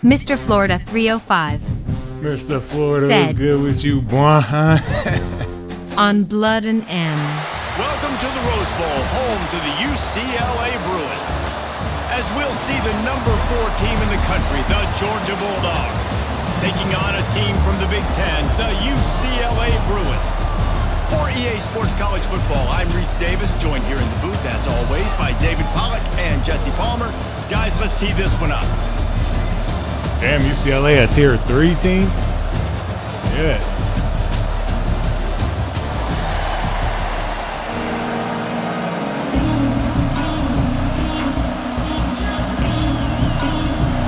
Mr. Florida 305 Mr. Florida, said, what's good with you, boy? On Blood and M. Welcome to the Rose Bowl, home to the UCLA Bruins. As we'll see the number 4 team in the country, the Georgia Bulldogs, taking on a team from the Big Ten, the UCLA Bruins. For EA Sports College Football, I'm Reese Davis, joined here in the booth, as always, by David Pollack and Jesse Palmer. Guys, let's tee this one up. Damn, UCLA a tier 3 team? Yeah.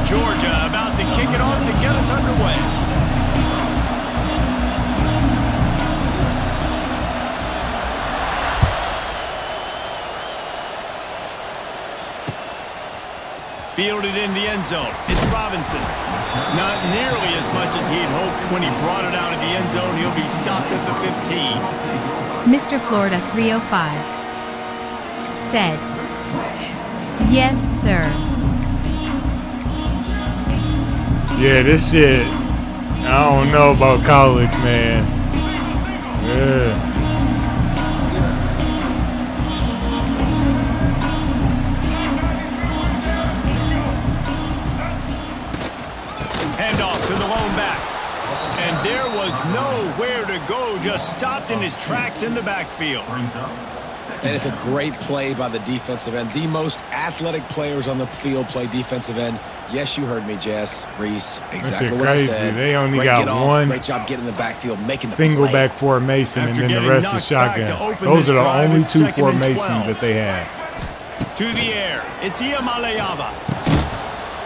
Georgia about to kick it off to get us underway. Fielded in the end zone. It's Robinson. Not nearly as much as he'd hoped when he brought it out of the end zone. He'll be stopped at the 15. Mr. Florida 305 said, yes, sir. Yeah, this shit, I don't know about college, man. Yeah. Handoff to the lone back. And there was nowhere to go, just stopped in his tracks in the backfield. And it's a great play by the defensive end. The most athletic players on the field play defensive end. Yes, you heard me, Jess, Reese. Exactly what I said. They only great got one. Great job getting in the backfield, making the single play. back formation, After and then the rest is shotgun. Those are the only 2 formations that they have. To the air, it's Iamaleava.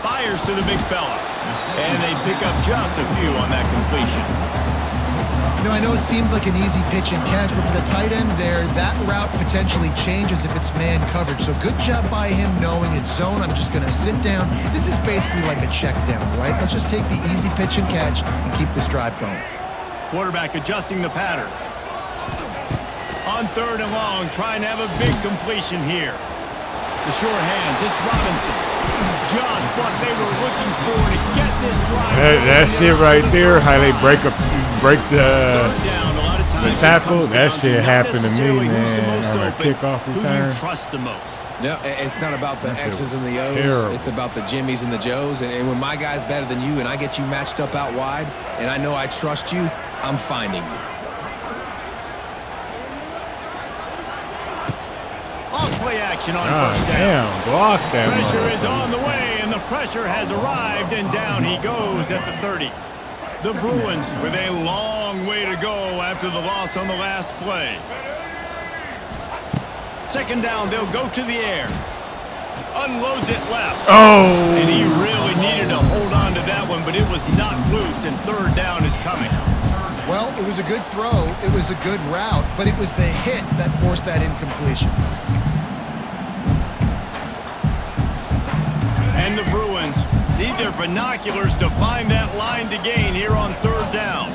Fires to the big fella. And they pick up just a few on that completion. You know, I know it seems like an easy pitch and catch, but for the tight end there, that route potentially changes if it's man coverage. So good job by him knowing it's zone. I'm just going to sit down. This is basically like a check down, right? Let's just take the easy pitch and catch and keep this drive going. Quarterback adjusting the pattern. On 3rd and long, trying to have a big completion here. The short hands, it's Robinson. Just what they were looking for to get this drive. That's it right there, how they break the tackle. That shit happened to me, man, on a kickoff return. Who do you trust the most? No, it's not about the X's and the O's. Terrible. It's about the Jimmies and the Joes. And when my guy's better than you and I get you matched up out wide and I know I trust you, I'm finding you. Off-play action on first down. Damn, block that. Pressure is on the way, and the pressure has arrived, and down he goes at the 30. The Bruins with a long way to go after the loss on the last play. 2nd down, they'll go to the air. Unloads it left. Oh! And he really needed to hold on to that one, but it was not loose, and 3rd down is coming. Well, it was a good throw. It was a good route, but it was the hit that forced that incompletion. And the Bruins need their binoculars to find that line to gain here on 3rd down.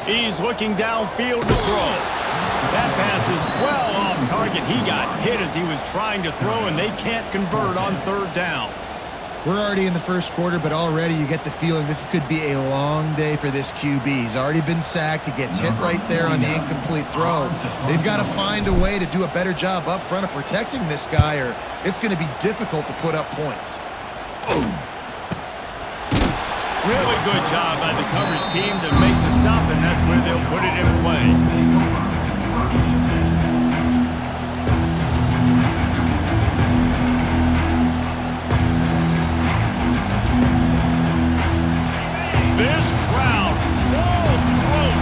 He's looking downfield to throw. That pass is well off target. He got hit as he was trying to throw, and they can't convert on 3rd down. We're already in the first quarter, but already you get the feeling this could be a long day for this QB. He's already been sacked. He gets hit right there on the incomplete throw. They've got to find a way to do a better job up front of protecting this guy, or it's going to be difficult to put up points. Really good job by the coverage team to make the stop, and that's where they'll put it in play. This crowd full throat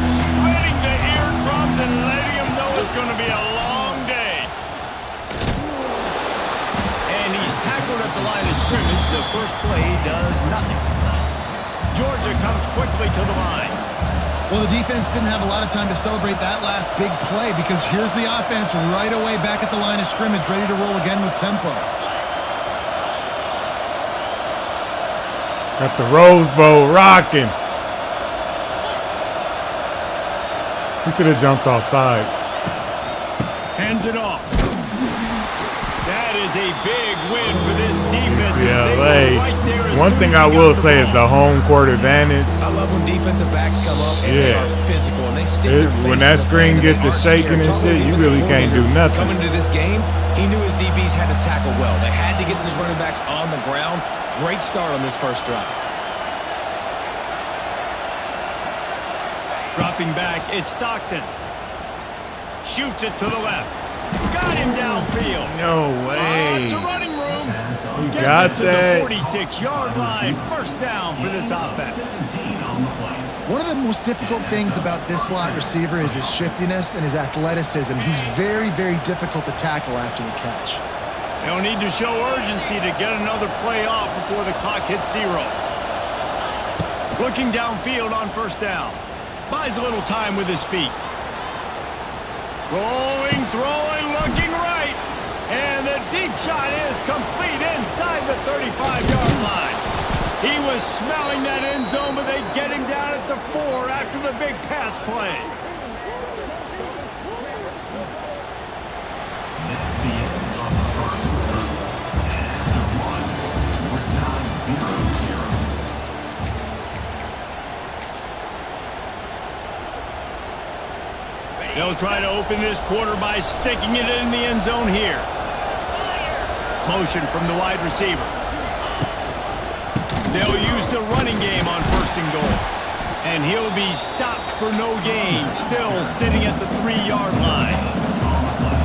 Well, the defense didn't have a lot of time to celebrate that last big play because here's the offense right away back at the line of scrimmage, ready to roll again with tempo. Got the Rose Bowl rocking. He should have jumped offside. Hands it off. That is a big win for this defense. CLA. One thing I will say is the home court advantage. I love when defensive backs come up and they are physical and they stick their face when that screen gets to shaking and shit, you really can't do nothing. Coming into this game, he knew his DBs had to tackle well. They had to get these running backs on the ground. Great start on this first drive. Dropping back, it's Stockton. Shoots it to the left. Got him downfield. No way. Lots of running room. He Gets got it to that. the 46-yard line. First down for this offense. One of the most difficult things about this slot receiver is his shiftiness and his athleticism. He's very, very difficult to tackle after the catch. They'll need to show urgency to get another play off before the clock hits 0. Looking downfield on first down. Buys a little time with his feet. Rolling, throwing, looking right. And the deep shot is complete inside the 35-yard line. He was smelling that end zone, but they get him down at the 4 after the big pass play. They'll try to open this quarter by sticking it in the end zone here. Motion from the wide receiver. They'll use the running game on first and goal. And he'll be stopped for no gain, still sitting at the 3-yard line.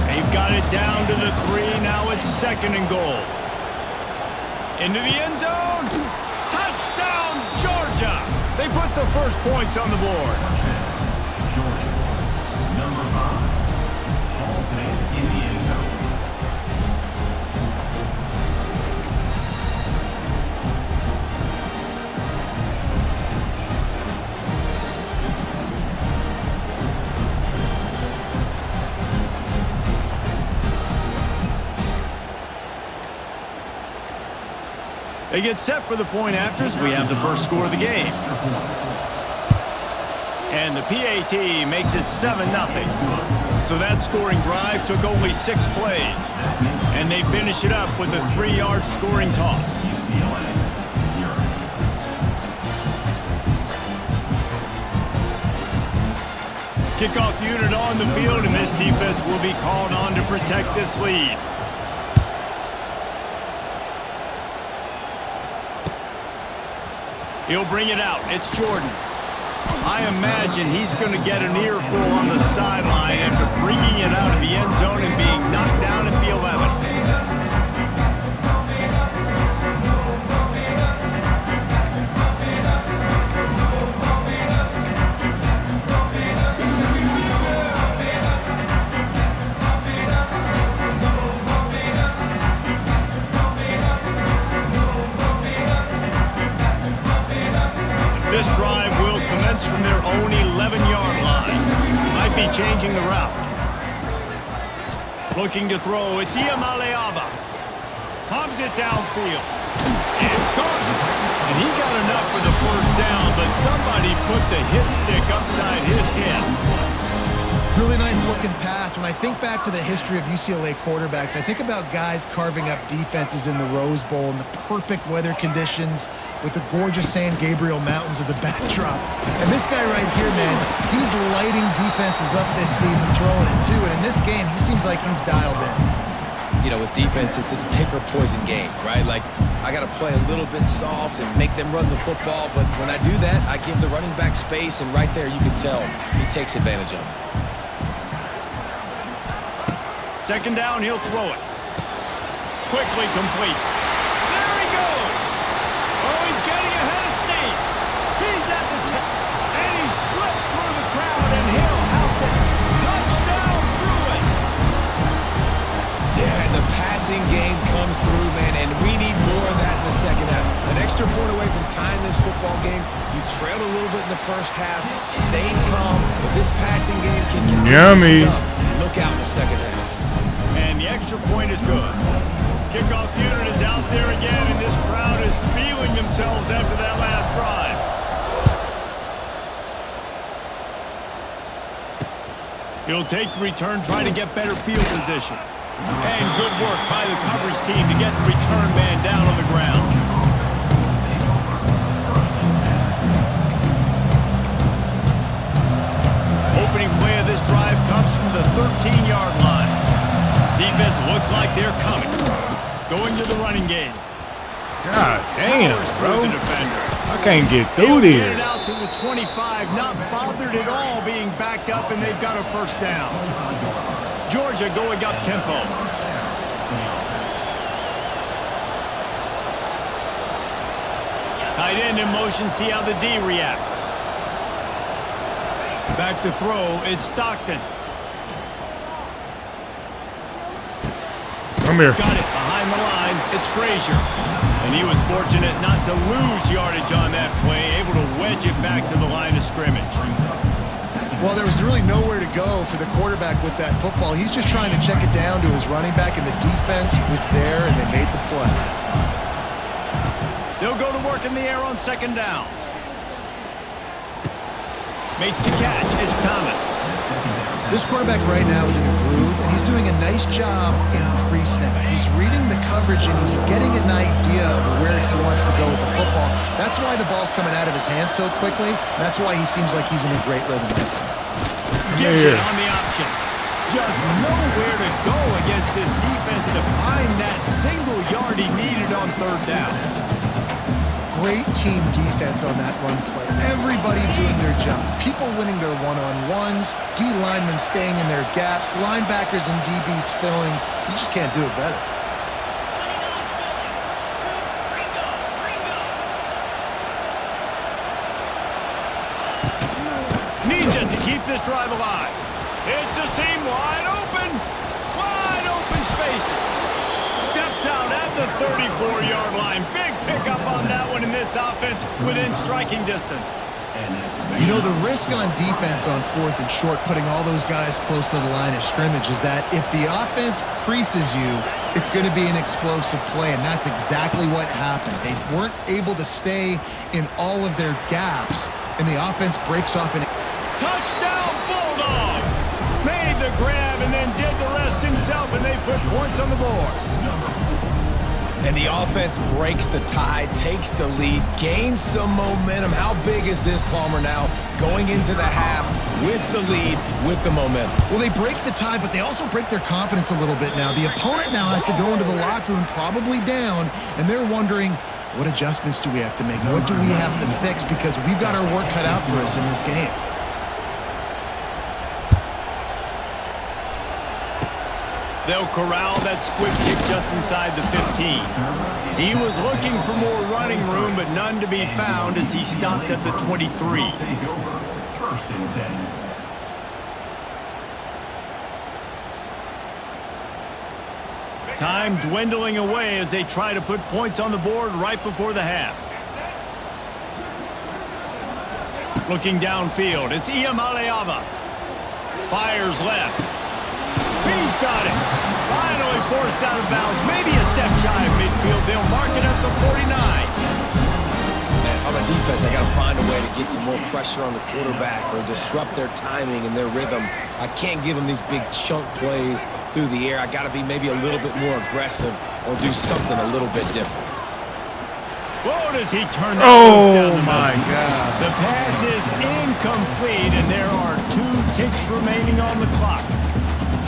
They've got it down to the 3, now it's second and goal. Into the end zone. Touchdown, Georgia! They put the first points on the board. They get set for the point afters. We have the first score of the game. And the PAT makes it 7-0. So that scoring drive took only 6 plays. And they finish it up with a 3-yard scoring toss. Kickoff unit on the field, and this defense will be called on to protect this lead. He'll bring it out. It's Jordan. I imagine he's going to get an earful on the sideline after bringing it out of the end zone and being knocked down at the 11. This drive will commence from their own 11-yard line. Might be changing the route. Looking to throw, it's Iamaleava. Pumps it downfield. It's caught. And he got enough for the first down, but somebody put the hit stick upside his head. Really nice looking pass. When I think back to the history of UCLA quarterbacks, I think about guys carving up defenses in the Rose Bowl in the perfect weather conditions with the gorgeous San Gabriel Mountains as a backdrop. And this guy right here, man, he's lighting defenses up this season, throwing it too. And in this game, he seems like he's dialed in. You know, with defense, it's this pick or poison game, right? Like, I got to play a little bit soft and make them run the football. But when I do that, I give the running back space. And right there, you can tell he takes advantage of it. Second down, he'll throw it. Quickly complete. There he goes. Oh, he's getting ahead of steam. He's at the top. And he slipped through the crowd, and he'll house it. Touchdown, Bruins. Yeah, and the passing game comes through, man, and we need more of that in the second half. An extra point away from tying this football game. You trailed a little bit in the first half, stayed calm. If this passing game can continue, look out in the second half. And the extra point is good. Kickoff unit is out there again, and this crowd is feeling themselves after that last drive. He'll take the return, try to get better field position. And good work by the coverage team to get the return man down on the ground. Opening play of this drive comes from the 13-yard line. Defense looks like they're coming. Going to the running game. God damn, bro. The defender. I can't get through there. Get it out to the 25, not bothered at all being backed up, and they've got a first down. Georgia going up tempo. Tight end in motion, see how the D reacts. Back to throw, it's Stockton. Come here. Got it behind the line, it's Frazier. And he was fortunate not to lose yardage on that play, able to wedge it back to the line of scrimmage. Well, there was really nowhere to go for the quarterback with that football. He's just trying to check it down to his running back, and the defense was there, and they made the play. They'll go to work in the air on second down. Makes the catch. It's Thomas. This quarterback right now is in a groove, and he's doing a nice job in pre-snap. He's reading the coverage, and he's getting an idea of where he wants to go with the football. That's why the ball's coming out of his hands so quickly. That's why he seems like he's in a great rhythm right now. Gives it on the option. Just nowhere to go against this defense to find that single yard he needed on third down. Great team defense on that run play. Everybody doing their job. People winning their one-on-ones, D linemen staying in their gaps, linebackers and DBs filling. You just can't do it better. Needs it to keep this drive alive. It's a seam wide open spaces. Steps out at the 34-yard line. Big pickup on that one in this offense within striking distance. You know, the risk on defense on fourth and short, putting all those guys close to the line of scrimmage, is that if the offense creases you, it's going to be an explosive play, and that's exactly what happened. They weren't able to stay in all of their gaps, and the offense breaks off an touchdown Bulldogs! Made the grab and then did the rest himself, and they put points on the board. And the offense breaks the tie, takes the lead, gains some momentum. How big is this, Palmer, now going into the half with the lead, with the momentum? Well, they break the tie, but they also break their confidence a little bit now. The opponent now has to go into the locker room probably down, and they're wondering, what adjustments do we have to make? What do we have to fix? Because we've got our work cut out for us in this game. They'll corral that squib kick just inside the 15. He was looking for more running room, but none to be found as he stopped at the 23. Time dwindling away as they try to put points on the board right before the half. Looking downfield, it's Iamaleava. Fires left. He's got it. Finally forced out of bounds. Maybe a step shy of midfield. They'll mark it at the 49. Man, if I'm a defense, I got to find a way to get some more pressure on the quarterback or disrupt their timing and their rhythm. I can't give them these big chunk plays through the air. I got to be maybe a little bit more aggressive or do something a little bit different. Whoa, does he turn that Oh, my God. The pass is incomplete, and there are 2 ticks remaining on the clock.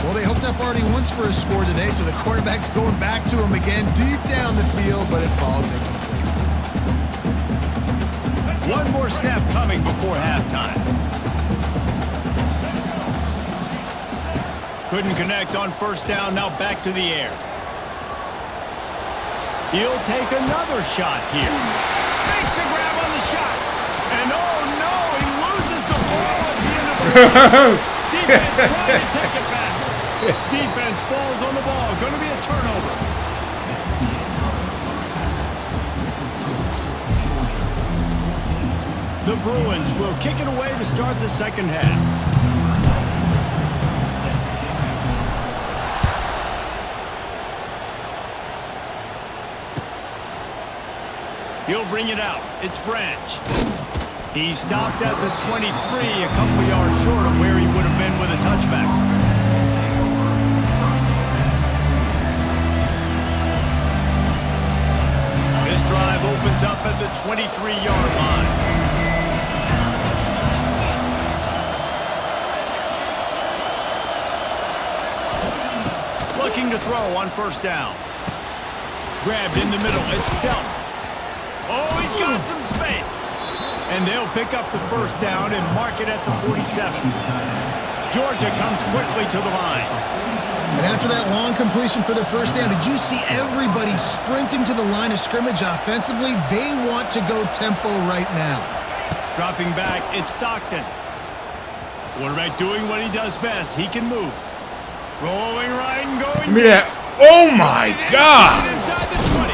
Well, they hooked up already once for a score today, so the quarterback's going back to him again deep down the field, but it falls incomplete. One more snap coming before halftime. Couldn't connect on first down, now back to the air. He'll take another shot here. Makes a grab on the shot. And oh no, he loses the ball at the end of the defense trying to take it back. Defense falls on the ball. Going to be a turnover. The Bruins will kick it away to start the second half. He'll bring it out. It's Branch. He stopped at the 23, a couple yards short of where he would have been with a touchback. This drive opens up at the 23-yard line. Looking to throw on first down. Grabbed in the middle. It's Delp. Oh, he's got some space. And they'll pick up the first down and mark it at the 47. Georgia comes quickly to the line. And after that long completion for the first down, did you see everybody sprinting to the line of scrimmage offensively? They want to go tempo right now. Dropping back, it's Stockton. Quarterback doing what he does best. He can move. Rolling right and going. Give me that. Oh, my God. Inside the 20.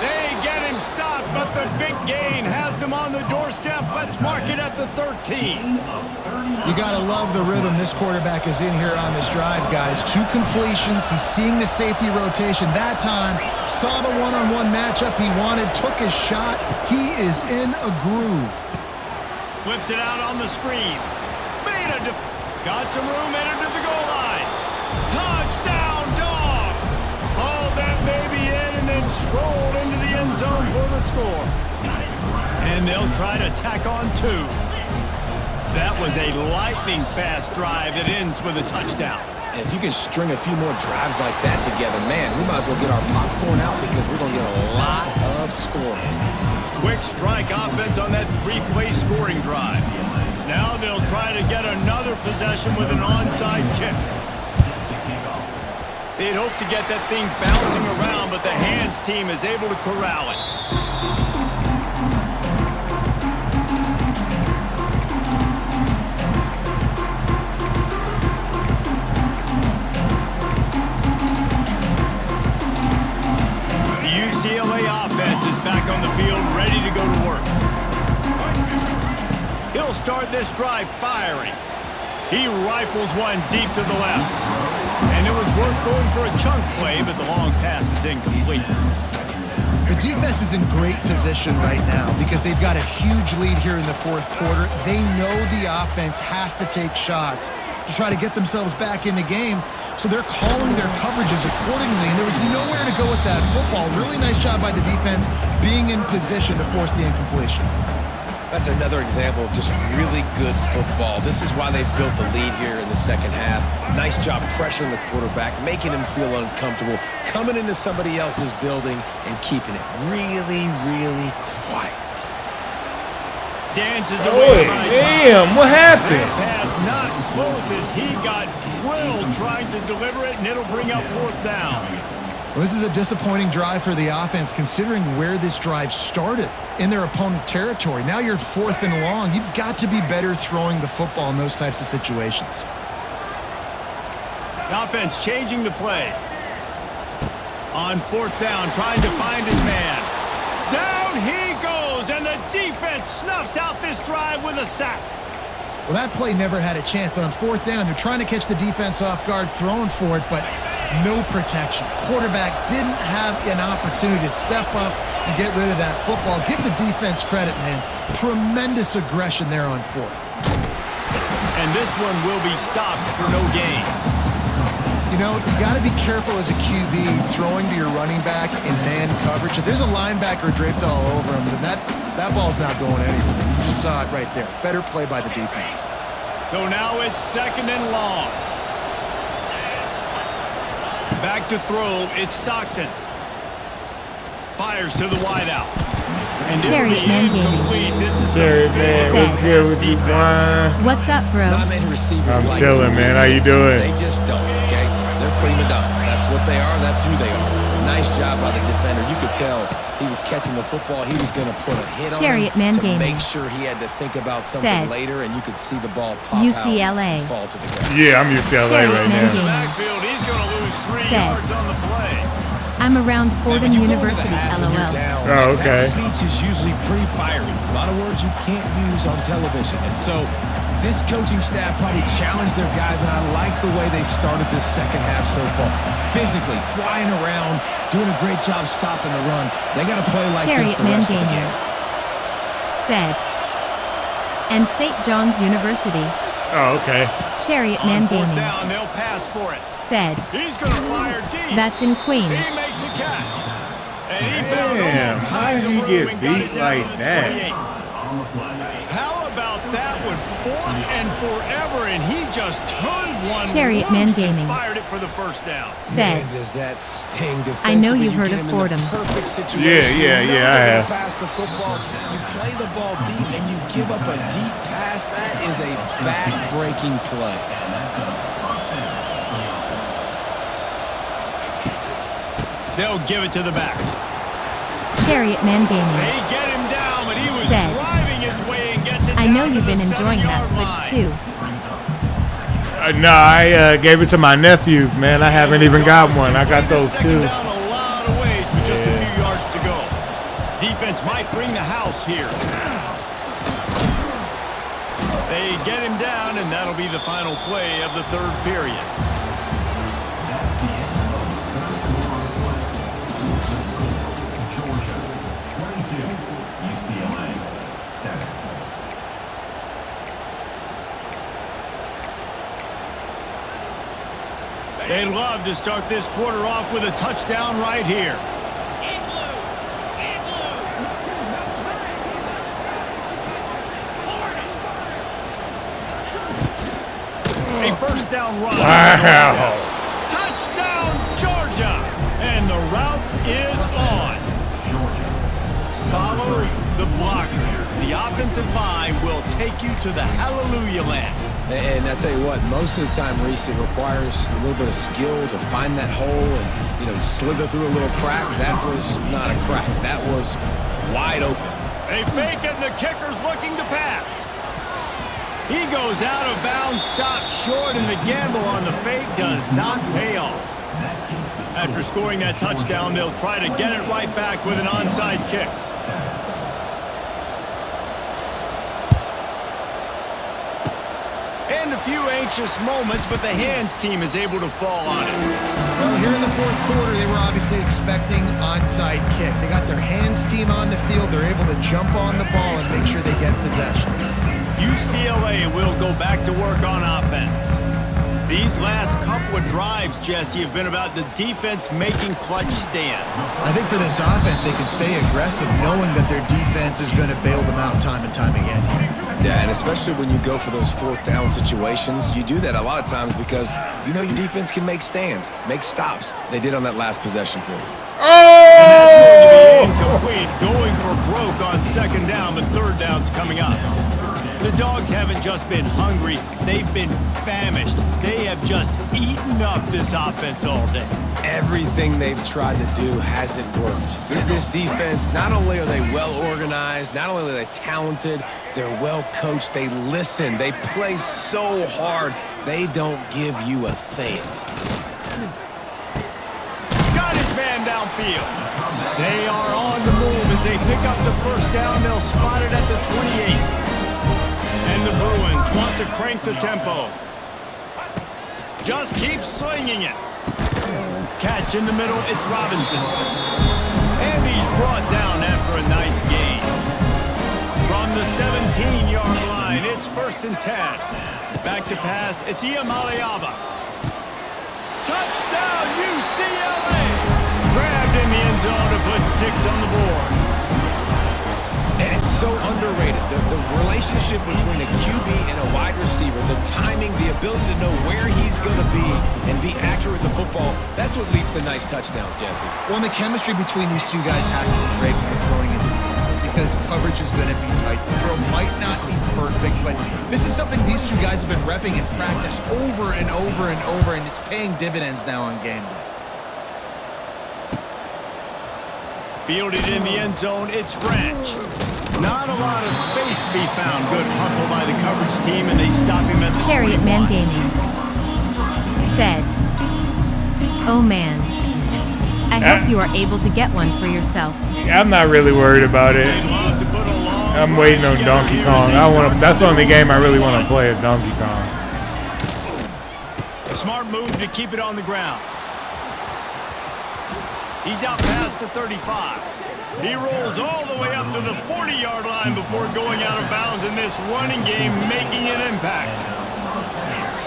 They get him stopped, but the big gain has them on the doorstep. Let's mark it at the 13. You got to love the rhythm this quarterback is in here on this drive, guys. 2 completions. He's seeing the safety rotation. That time, saw the one-on-one matchup he wanted, took his shot. He is in a groove. Flips it out on the screen. Got some room, entered to the goal line. Touchdown, Dogs! Hauled that baby in and then strolled into the end zone for the score. And they'll try to tack on 2. That was a lightning-fast drive that ends with a touchdown. And if you can string a few more drives like that together, man, we might as well get our popcorn out because we're going to get a lot of scoring. Quick strike offense on that 3-play scoring drive. Now they'll try to get another possession with an onside kick. They'd hope to get that thing bouncing around, but the hands team is able to corral it. The UCLA offense is back on the field, ready to go to work. He'll start this drive firing. He rifles one deep to the left. And it was worth going for a chunk play, but the long pass is incomplete. The defense is in great position right now because they've got a huge lead here in the fourth quarter. They know the offense has to take shots to try to get themselves back in the game, so they're calling their coverages accordingly, and there was nowhere to go with that football. Really nice job by the defense being in position to force the incompletion. That's another example of just really good football. This is why they've built the lead here in the second half. Nice job pressuring the quarterback, making him feel uncomfortable, coming into somebody else's building and keeping it really, really quiet. Dances away. Damn, what happened? That pass not close as he got drilled trying to deliver it, and it'll bring up fourth down. Well, this is a disappointing drive for the offense considering where this drive started in their opponent territory. Now you're at 4th and long. You've got to be better throwing the football in those types of situations. The offense changing the play. On 4th down, trying to find his man. Down he goes, and the defense snuffs out this drive with a sack. Well, that play never had a chance. On 4th down, they're trying to catch the defense off guard, throwing for it, but no protection. Quarterback didn't have an opportunity to step up and get rid of that football. Give the defense credit, man. Tremendous aggression there on 4th. And this one will be stopped for no gain. You know, you got to be careful as a QB throwing to your running back in man coverage. If there's a linebacker draped all over him, then that ball's not going anywhere. You just saw it right there. Better play by the defense. So now it's 2nd and long. Back to throw, it's Stockton. Fires to the wideout. And Chariot Man Gaming. This is Chariot Man, what's good with you, Brian? What's up, bro? Not many receivers I'm like chilling, to man. How you doing? They just don't, okay? They're prima donnas. That's what they are. That's who they are. Nice job by the defender. You could tell he was catching the football. He was going to put a hit Chariot on Man him to Gaming. make sure he had to think about something Said later, and you could see the ball pop UCLA. out and fall to the ground. Yeah, I'm UCLA Chariot right Man now. Gaming. backfield, he's going to lose 3 Said. yards on the play. I'm around Now, Fordham when you go into the University, half and you're LOL. down, Oh, okay. that speech is usually pretty fiery. A lot of words you can't use on television. And so this coaching staff probably challenged their guys, and I like the way they started this second half so far. Physically, flying around, doing a great job stopping the run. They got to play like this Chariot the Man rest of the Gaming game. said. And St. John's University, Oh, okay. Chariot On Man fourth Gaming down, they'll pass for it. said. He's going to fire deep. That's in Queens. He makes a catch. And he found Damn, all how kinds did of he room get and got beat it down like to the that? 28. How about that one? Fourth and forever, and he just turned one Chariot Man loose and Gaming fired it for the first down. said. Man, does that sting defensively. I know you've You heard get of him in the Fordham. perfect situation. Yeah, You know I they're have. gonna pass the football. You play the ball deep and you give up a deep pass. That is a back-breaking play. They'll give it to the back. Chariot Man Gaming They get him down, but he was said. driving his way and gets it I down know to you've the been enjoying that 7-yard switch line. too. No, I gave it to my nephews, man. I haven't even got one. I got those Second too. down a lot of ways with just a few yards to go. Defense might bring the house here. They get him down, and that'll be the final play of the third period. They'd love to start this quarter off with a touchdown right here. A first down run. Wow. Touchdown, Georgia! And the route is on. Follow the blockers. The offensive line will take you to the hallelujah land. And I tell you what, most of the time, Reese, it requires a little bit of skill to find that hole and, you know, slither through a little crack. That was not a crack. That was wide open. They fake it, and the kicker's looking to pass. He goes out of bounds, stopped short, and the gamble on the fake does not pay off. After scoring that touchdown, they'll try to get it right back with an onside kick. And a few anxious moments, but the hands team is able to fall on it. Well, here in the fourth quarter, they were obviously expecting onside kick. They got their hands team on the field. They're able to jump on the ball and make sure they get possession. UCLA will go back to work on offense. These last couple of drives, Jesse, have been about the defense making clutch stand. I think for this offense, they can stay aggressive knowing that their defense is going to bail them out time and time again. Yeah, and especially when you go for those fourth down situations, you do that a lot of times because you know your defense can make stands, make stops. They did on that last possession for you. Oh! Incomplete, going for broke on second down, but third down's coming up. The Dogs haven't just been hungry, they've been famished. They have just eaten up this offense all day. Everything they've tried to do hasn't worked. This defense, not only are they well organized, not only are they talented, they're well coached, they listen, they play so hard, they don't give you a thing. Got his man downfield. They are on the move as they pick up the first down. They'll spot it at the 28. And the Bruins want to crank the tempo. Just keep slinging it. Catch in the middle, it's Robinson. And he's brought down after a nice gain. From the 17-yard line, it's 1st and 10. Back to pass, it's Iamaleava. Touchdown, UCLA! Grabbed in the end zone to put 6 on the board. And it's so underrated. The relationship between a QB and a wide receiver, the timing, the ability to know where he's going to be and be accurate with the football, that's what leads to nice touchdowns, Jesse. Well, and the chemistry between these two guys has to be great when they're throwing into the end zone because coverage is going to be tight. The throw might not be perfect, but this is something these two guys have been repping in practice over and over and over, and it's paying dividends now on game day. Fielded in the end zone, it's Branch. Not a lot of space to be found. Good hustle by the coverage team, and they stop him at the Chariot 21. Man Gaming said. Oh man. I hope you are able to get one for yourself. I'm not really worried about it. They'd love to put a long I'm waiting on drive Donkey together Kong. here as they start That's the only game I really want to play is Donkey Kong. Smart move to keep it on the ground. He's out past the 35. He rolls all the way up to the 40-yard line before going out of bounds in this running game, making an impact.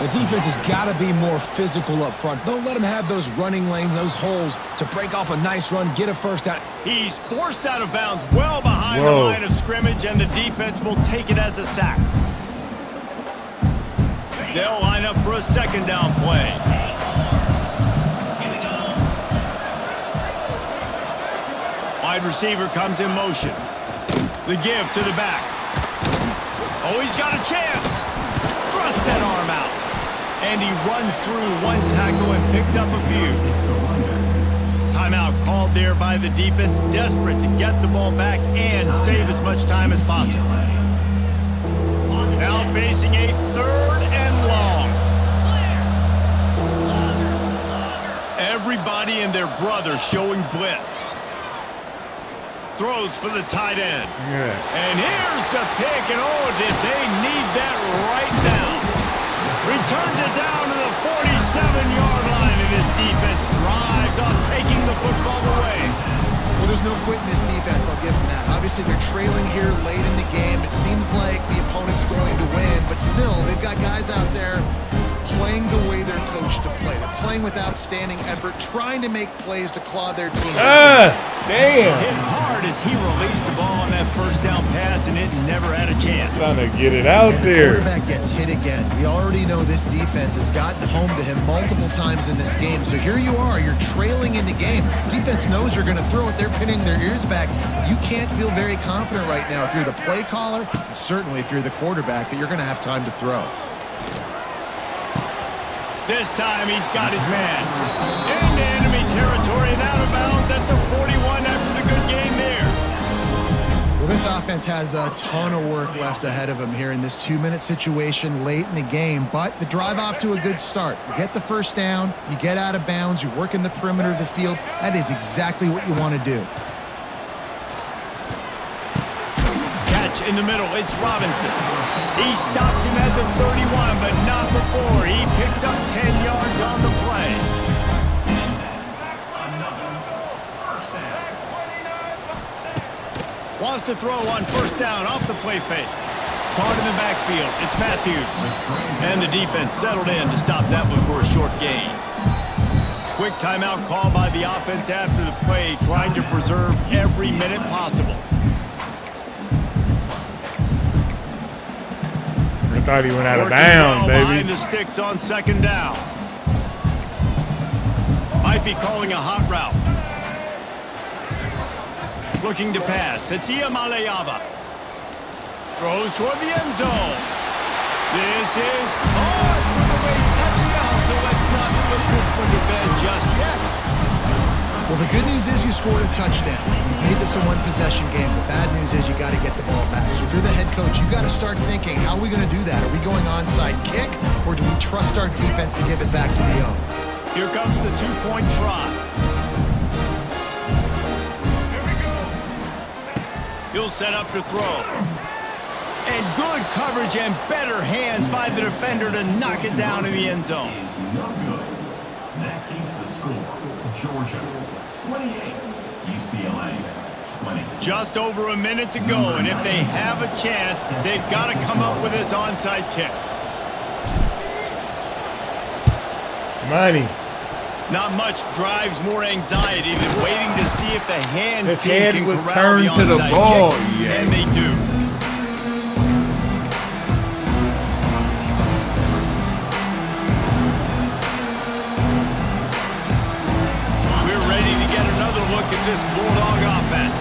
The defense has got to be more physical up front. Don't let them have those running lanes, those holes to break off a nice run, get a first down. He's forced out of bounds well behind the Whoa. line of scrimmage, and the defense will take it as a sack. They'll line up for a second down play. Wide receiver comes in motion. The give to the back. Oh, he's got a chance. Thrust that arm out. And he runs through one tackle and picks up a few. Timeout called there by the defense, desperate to get the ball back and save as much time as possible. Now facing a third and long. Everybody and their brother showing blitz. Throws for the tight end. Yeah. And here's the pick, and oh, did they need that right now. Returns it down to the 47-yard line, and his defense thrives on taking the football away. Well, there's no quitting this defense, I'll give them that. Obviously, they're trailing here late in the game. It seems like the opponent's going to win, but still, they've got guys out there playing the way they're coached to play. They're playing with outstanding effort, trying to make plays to claw their team. Damn. Hit hard as he released the ball on that first down pass, and it never had a chance. Trying to get it out And the there. quarterback gets hit again. We already know this defense has gotten home to him multiple times in this game. So here you are, you're trailing in the game. Defense knows you're going to throw it. They're pinning their ears back. You can't feel very confident right now if you're the play caller, and certainly if you're the quarterback, that you're going to have time to throw. This time he's got his man. Into enemy territory and out of bounds at the 41 after the good game there. Well, this offense has a ton of work left ahead of them here in this 2-minute situation late in the game, but the drive off to a good start. You get the first down, you get out of bounds, you work in the perimeter of the field. That is exactly what you want to do. Catch in the middle, it's Robinson. He stops him at the 31, but not before. He picks up 10 yards on the play. Wants to throw on first down off the play fake. Caught in the backfield, it's Matthews. And the defense settled in to stop that one for a short gain. Quick timeout call by the offense after the play, trying to preserve every minute possible. I thought he went out of Working bounds, well behind baby. the sticks on second down. Might be calling a hot route. Looking to pass. It's Iamaleava. Throws toward the end zone. This is caught for the way touchdown, so let's not put this one to bed just yet. Well, the good news is you scored a touchdown. You made this a one-possession game. The bad news is you got to get the ball back. So if you're the head coach, you got to start thinking, how are we going to do that? Are we going onside kick, or do we trust our defense to give it back to the O? Here comes the two-point try. He'll set up to throw. And good coverage and better hands by the defender to knock it down in the end zone. That keeps the score. Georgia 28, UCLA 20. Just over a minute to go, and if they have a chance, they've got to come up with this onside kick. Money. Not much drives more anxiety than waiting to see if the hands His team head can was corral the turned to the onside ball, kick, yeah. and they do. We're ready to get another look at this Bulldog offense.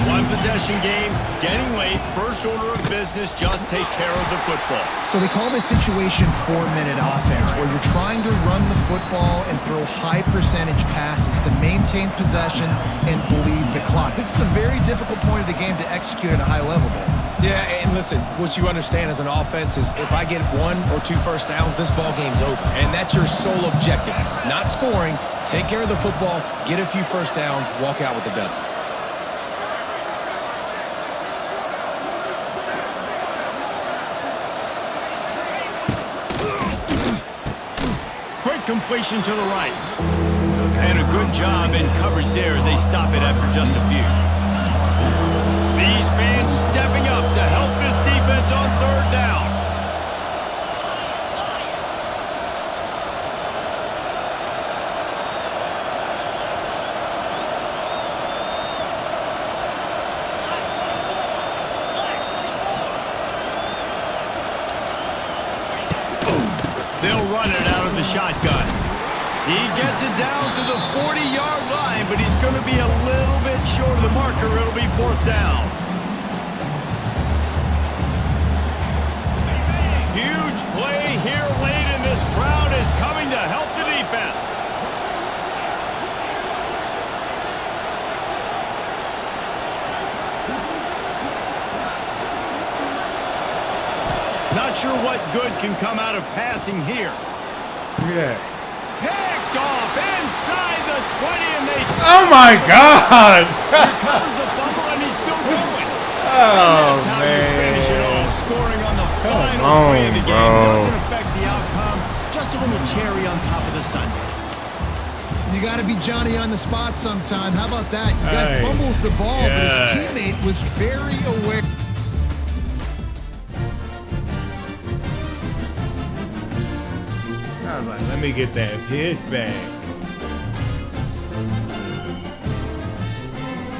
One possession game, getting late, first order of business, just take care of the football. So they call this situation 4-minute offense, where you're trying to run the football and throw high percentage passes to maintain possession and bleed the clock. This is a very difficult point of the game to execute at a high level, though. Yeah, and listen, what you understand as an offense is if I get 1 or 2 first downs, this ball game's over. And that's your sole objective. Not scoring, take care of the football, get a few first downs, walk out with the W. Quick completion to the right. And a good job in coverage there as they stop it after just a few. These fans stepping up to help this defense on 3rd down. They'll run it out of the shotgun. He gets it down to the 40-yard line, but he's going to be a little bit short of the marker. It'll be 4th down. Huge play here late, and this crowd is coming to help the defense. Not sure what good can come out of passing here. Look at that. Picked off inside the 20, and they... Oh, my God. recovers the fumble, and he's still going. Oh, That's how man. you finish it off, scoring on the final on, play of the game. bro. Doesn't affect the outcome, just a little cherry on top of the sundae. You got to be Johnny on the spot sometime. How about that? You got Hey. fumbles the ball, but his Yeah. teammate was very aware. I was like, let me get that pitch back.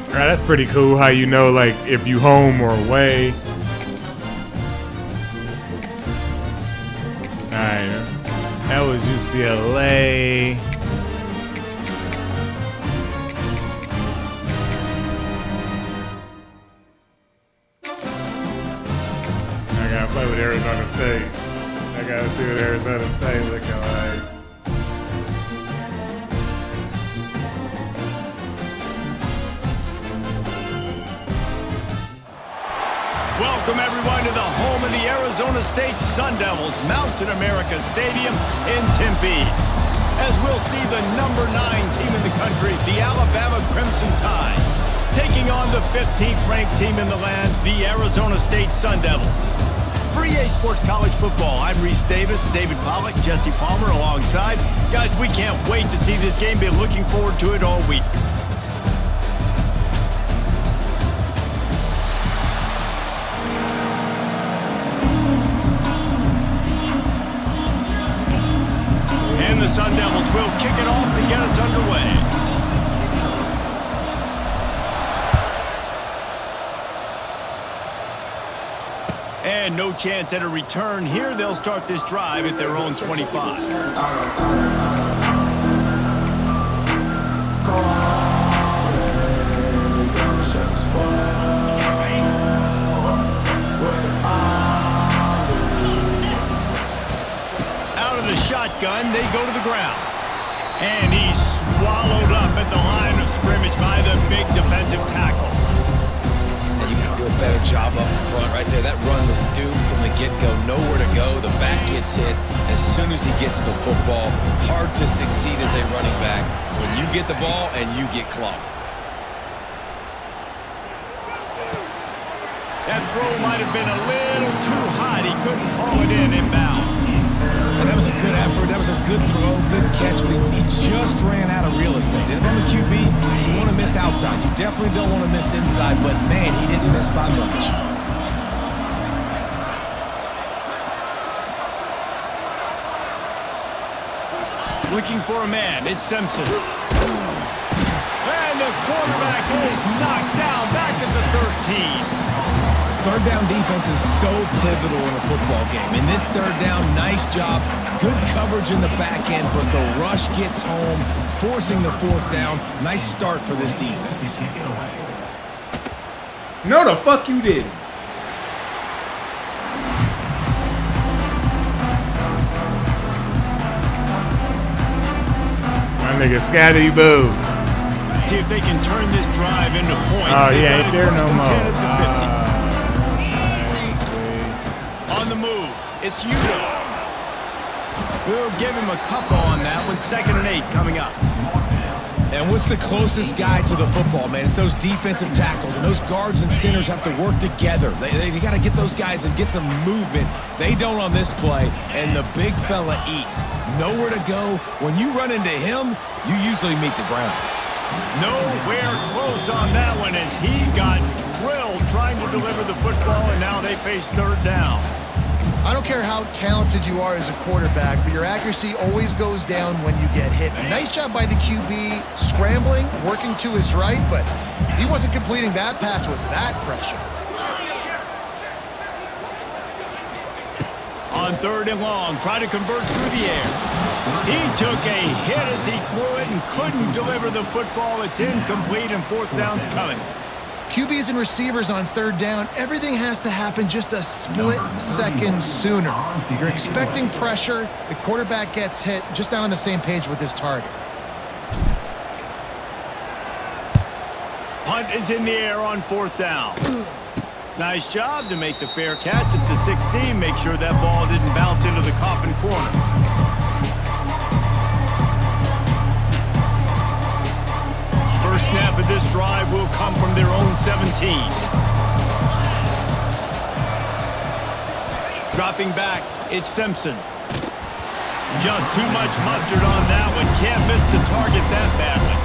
All right, that's pretty cool how you know, like, if you home or away. All right, that was UCLA. I gotta play with Arizona State. I gotta see what Arizona State looking like. Welcome, everyone, to the home of the Arizona State Sun Devils, Mountain America Stadium in Tempe. As we'll see the number 9 team in the country, the Alabama Crimson Tide, taking on the 15th-ranked team in the land, the Arizona State Sun Devils. For EA Sports College Football, I'm Reese Davis, David Pollack, Jesse Palmer alongside. Guys, we can't wait to see this game. Been looking forward to it all week. And the Sun Devils will kick it off to get us underway. And no chance at a return here. They'll start this drive at their own 25. Out of the shotgun, they go to the ground. And he's swallowed up at the line of scrimmage by the big defensive tackle. And you got to do a better job up front right there. That run was doomed from the get-go. Nowhere to go. The back gets hit as soon as he gets the football. Hard to succeed as a running back when you get the ball and you get clocked. That throw might have been a little too hot. He couldn't haul it in inbound. And that was a good effort. That was a good throw, good catch, but he just ran out of real estate. And if I'm a QB, you want to miss outside. You definitely don't want to miss inside, but man, he didn't miss by much. Looking for a man. It's Simpson. And the quarterback is knocked down back at the 13. Third down defense is so pivotal in a football game. In this third down, nice job. Good coverage in the back end, but the rush gets home, forcing the 4th down. Nice start for this defense. No, the fuck you didn't. My nigga Scatty Boo. See if they can turn this drive into points. Oh, They've yeah, got it there first no and more. 10 at the 50. It's Udo. We'll give him a couple on that one. 2nd and 8 coming up. And what's the closest guy to the football, man? It's those defensive tackles, and those guards and centers have to work together. They got to get those guys and get some movement. They don't on this play, and the big fella eats. Nowhere to go. When you run into him, you usually meet the ground. Nowhere close on that one as he got drilled trying to deliver the football, and now they face 3rd down. I don't care how talented you are as a quarterback, but your accuracy always goes down when you get hit. Nice job by the QB scrambling, working to his right, but he wasn't completing that pass with that pressure. On 3rd and long, try to convert through the air. He took a hit as he threw it and couldn't deliver the football. It's incomplete, and 4th down's coming. QBs and receivers on 3rd down, everything has to happen just a split second sooner. You're expecting pressure, the quarterback gets hit, just not on the same page with his target. Punt is in the air on 4th down. Nice job to make the fair catch at the 16. Make sure that ball didn't bounce into the coffin corner. First snap of this drive will come from their own 17. Dropping back, it's Simpson. Just too much mustard on that one. Can't miss the target that badly.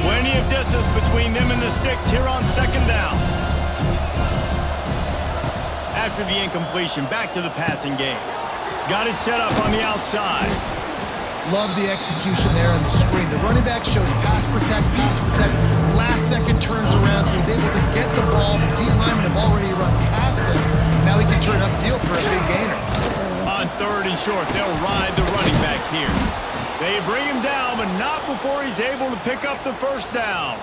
Plenty of distance between them and the sticks here on 2nd down. After the incompletion, back to the passing game. Got it set up on the outside. Love the execution there on the screen. The running back shows pass protect. Last second turns around, so he's able to get the ball. The D linemen have already run past him. Now he can turn upfield for a big gainer. On 3rd and short, they'll ride the running back here. They bring him down, but not before he's able to pick up the 1st down.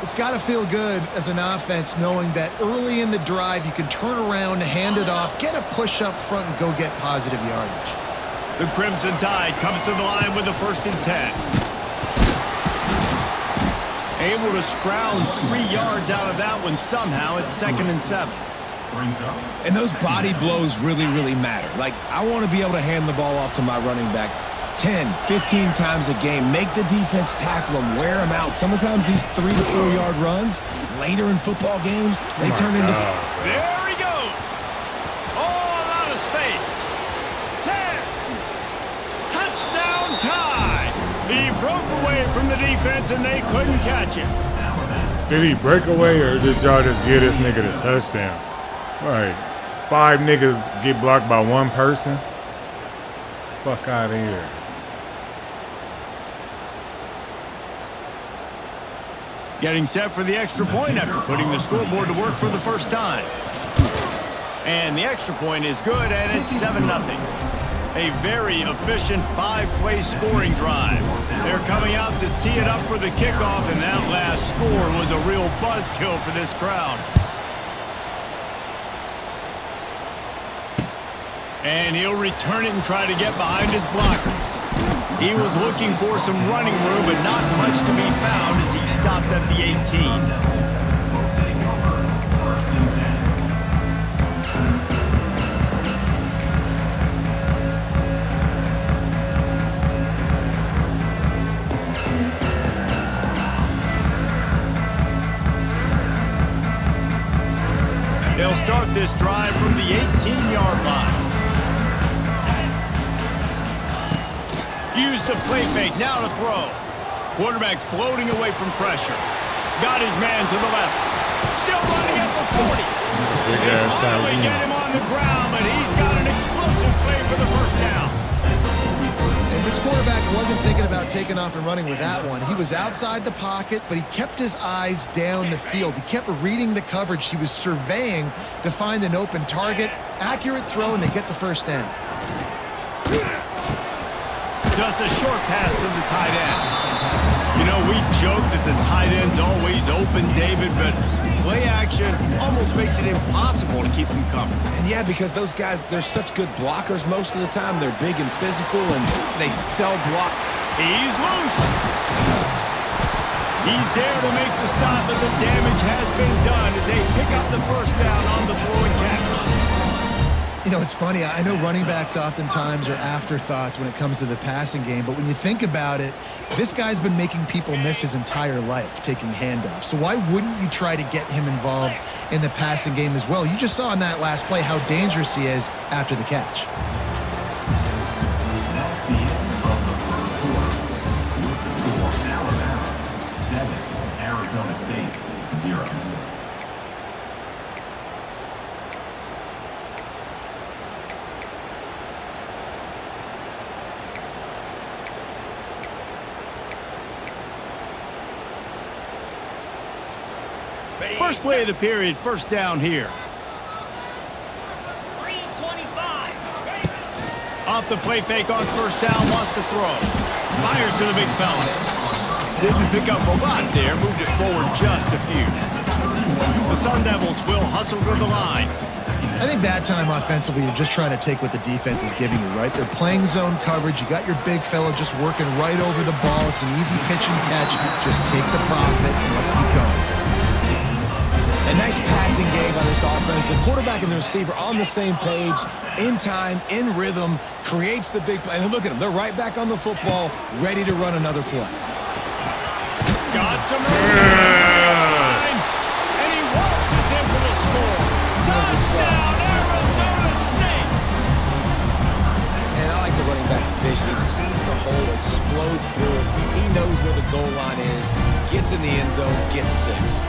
It's got to feel good as an offense knowing that early in the drive you can turn around, hand it off, get a push up front, and go get positive yardage. The Crimson Tide comes to the line with the 1st and 10. Able to scrounge 3 yards out of that one somehow. It's 2nd and 7. And those body blows really, really matter. Like, I want to be able to hand the ball off to my running back 10, 15 times a game. Make the defense tackle them, wear them out. Sometimes these 3 to 4 yard runs, later in football games, they turn into... There he goes. All out of space. 10. Touchdown Tide. He broke away from the defense and they couldn't catch him. Did he break away or did y'all just give this nigga the touchdown? All right, 5 niggas get blocked by 1 person? Fuck out of here. Getting set for the extra point after putting the scoreboard to work for the first time. And the extra point is good, and it's 7-0. A very efficient 5-play scoring drive. They're coming out to tee it up for the kickoff, and that last score was a real buzzkill for this crowd. And he'll return it and try to get behind his blockers. He was looking for some running room, but not much to be found as he stopped at the 18. They'll start this drive from the 18-yard line. Use the play fake, now to throw. Quarterback floating away from pressure. Got his man to the left. Still running at the 40. They finally get him on the ground, but he's got an explosive play for the first down. And this quarterback wasn't thinking about taking off and running with that one. He was outside the pocket, but he kept his eyes down the field. He kept reading the coverage. He was surveying to find an open target. Accurate throw, and they get the first down. Just a short pass to the tight end. You know, we joke that the tight end's always open, David, but play action almost makes it impossible to keep them covered. And yeah, because those guys, they're such good blockers most of the time. They're big and physical, and they sell block. He's loose. He's there to make the stop, but the damage has been done as they pick up the first down on the throw and catch. You know, it's funny. I know running backs oftentimes are afterthoughts when it comes to the passing game, but when you think about it, this guy's been making people miss his entire life taking handoffs. So why wouldn't you try to get him involved in the passing game as well? You just saw in that last play how dangerous he is after the catch. That's the end of the first quarter. With the score, Alabama 7, Arizona State 0. First play of the period, first down here. 3:25. Off the play fake on first down, wants to throw. Fires to the big fella. Didn't pick up a lot there, moved it forward just a few. The Sun Devils will hustle to the line. I think that time offensively, you're just trying to take what the defense is giving you, right? They're playing zone coverage. You got your big fella just working right over the ball. It's an easy pitch and catch. Just take the profit and let's keep going. A nice passing game by this offense. The quarterback and the receiver on the same page, in time, in rhythm, creates the big play. And look at them. They're right back on the football, ready to run another play. Got some room. And he waltzes in for the score. Touchdown, Arizona State. And I like the running back's vision. He sees the hole, explodes through it. He knows where the goal line is, gets in the end zone, gets 6.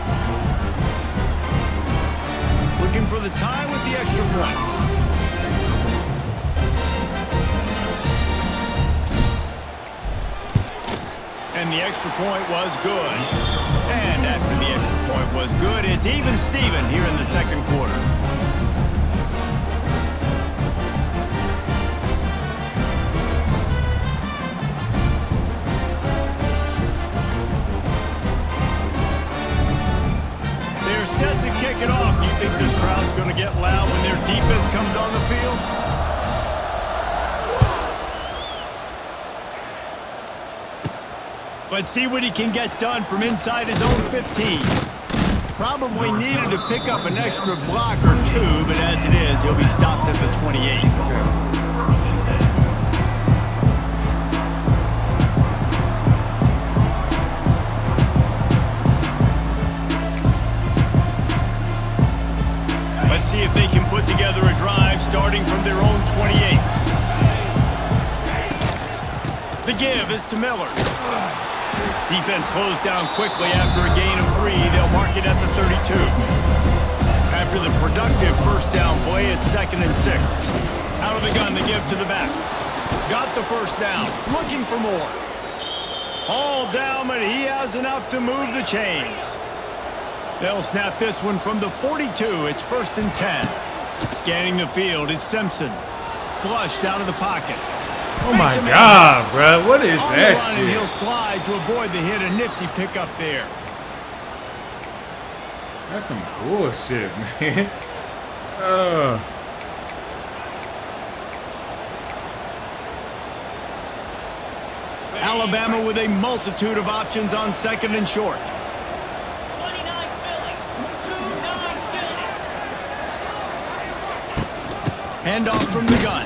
Looking for the tie with the extra point. And the extra point was good. And after the extra point was good, it's even Steven here in the second quarter. They're set to kick it off. Do you think this crowd's going to get loud when their defense comes on the field? Let's see what he can get done from inside his own 15. Probably needed to pick up an extra block or two, but as it is, he'll be stopped at the 28. Let's see if they can put together a drive starting from their own 28. The give is to Miller. Defense closed down quickly after a gain of 3. They'll mark it at the 32. After the productive first down play, it's 2nd and 6. Out of the gun, the give to the back. Got the first down. Looking for more. All down, but he has enough to move the chains. They'll snap this one from the 42. It's 1st and 10. Scanning the field, it's Simpson. Flushed out of the pocket. Oh my God, bro. What is that shit? And he'll slide to avoid the hit. A nifty pickup there. That's some bullshit, man. Alabama with a multitude of options on 2nd and short. 29 Philly. 2-9 Philly. Handoff from the gun.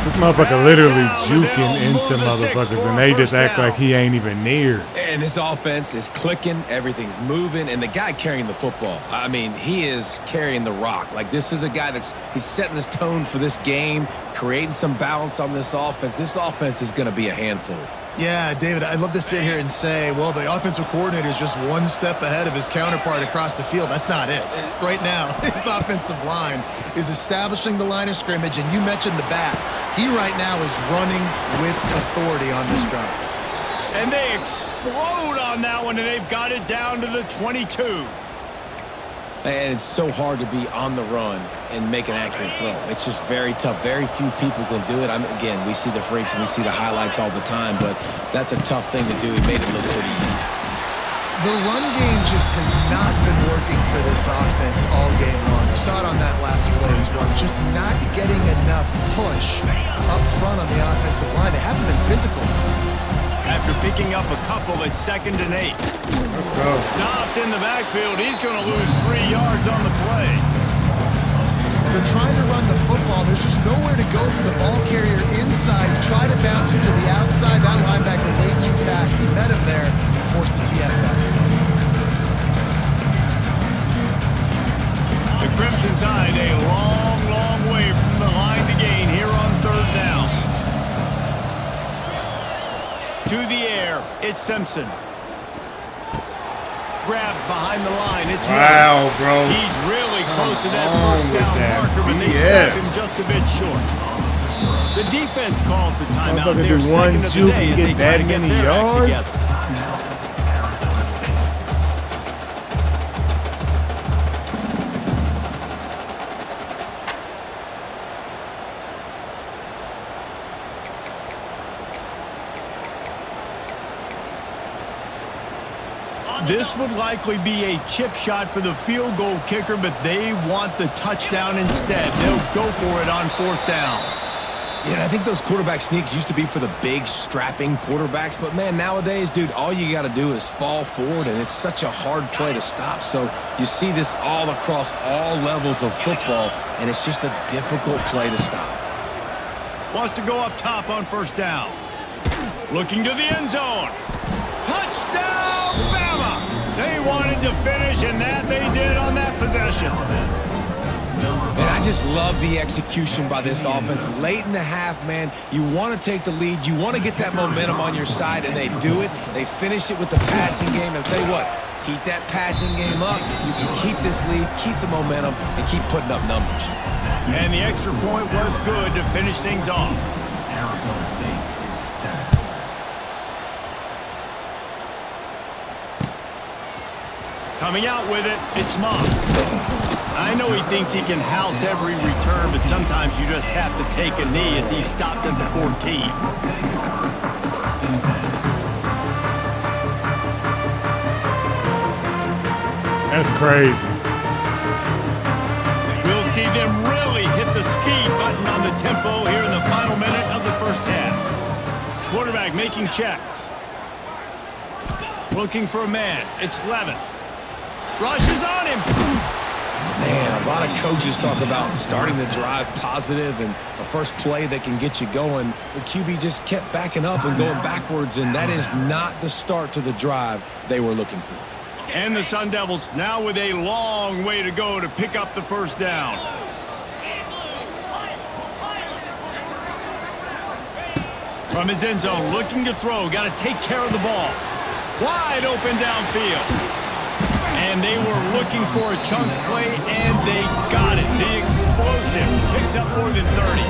This motherfucker literally juking into motherfuckers, and they just act like he ain't even near. And this offense is clicking, everything's moving, and the guy carrying the football, I mean, he is carrying the rock. Like, this is a guy he's setting this tone for this game, creating some balance on this offense. This offense is going to be a handful. Yeah, David, I'd love to sit here and say, well, the offensive coordinator is just one step ahead of his counterpart across the field. That's not it. Right now, his offensive line is establishing the line of scrimmage, and you mentioned the back. He right now is running with authority on this drive. And they explode on that one, and they've got it down to the 22. And it's so hard to be on the run and make an accurate throw. It's just very tough. Very few people can do it. Again, we see the freaks and we see the highlights all the time, but that's a tough thing to do. He made it look pretty easy. The run game just has not been working for this offense all game long. You saw it on that last play as well. Just not getting enough push up front on the offensive line. They haven't been physical. After picking up a couple at 2nd and 8. Let's go. Stopped in the backfield. He's going to lose 3 yards on the play. They're trying to run the football. There's just nowhere to go for the ball carrier inside. He tried to bounce it to the outside. That linebacker way too fast. He met him there and forced the TFL. The Crimson Tide a long, long way from the line to gain here on 3rd down. To the air, it's Simpson. Grabbed behind the line, it's Wow, Miller. bro. He's really close to that on first with down that marker, but they BS. stopped him just a bit short. The defense calls the timeout Motherfucker there, do one second of the juke day, and as they get try that to get many their act yards? together. This would likely be a chip shot for the field goal kicker, but they want the touchdown instead. They'll go for it on 4th down. Yeah, and I think those quarterback sneaks used to be for the big, strapping quarterbacks. But, man, nowadays, dude, all you got to do is fall forward, and it's such a hard play to stop. So you see this all across all levels of football, and it's just a difficult play to stop. Wants to go up top on 1st down. Looking to the end zone. Touchdown, Bama! They wanted to finish, and that they did on that possession. And I just love the execution by this offense. Late in the half, man, you want to take the lead. You want to get that momentum on your side, and they do it. They finish it with the passing game. And I'll tell you what, keep that passing game up. You can keep this lead, keep the momentum, and keep putting up numbers. And the extra point was good to finish things off. Arizona State is set. Coming out with it, it's Moss. I know he thinks he can house every return, but sometimes you just have to take a knee as he stopped at the 14. That's crazy. We'll see them really hit the speed button on the tempo here in the final minute of the 1st half. Quarterback making checks. Looking for a man. It's Levin. Rushes on him. Man, a lot of coaches talk about starting the drive positive and a first play that can get you going. The QB just kept backing up and going backwards, and that is not the start to the drive they were looking for. And the Sun Devils now with a long way to go to pick up the 1st down. From his end zone, looking to throw. Got to take care of the ball. Wide open downfield. And they were looking for a chunk play, and they got it. The explosive picks up more than 30.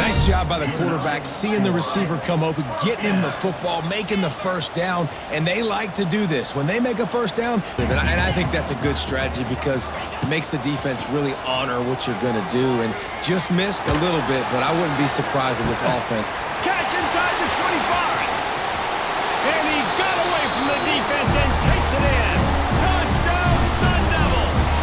Nice job by the quarterback, seeing the receiver come open, getting him the football, making the 1st down, and they like to do this. When they make a 1st down, and I think that's a good strategy because it makes the defense really honor what you're going to do, and just missed a little bit, but I wouldn't be surprised if this offense. Catch inside the 25. And he got away from the defense and takes it in. Touchdown, Sun Devils.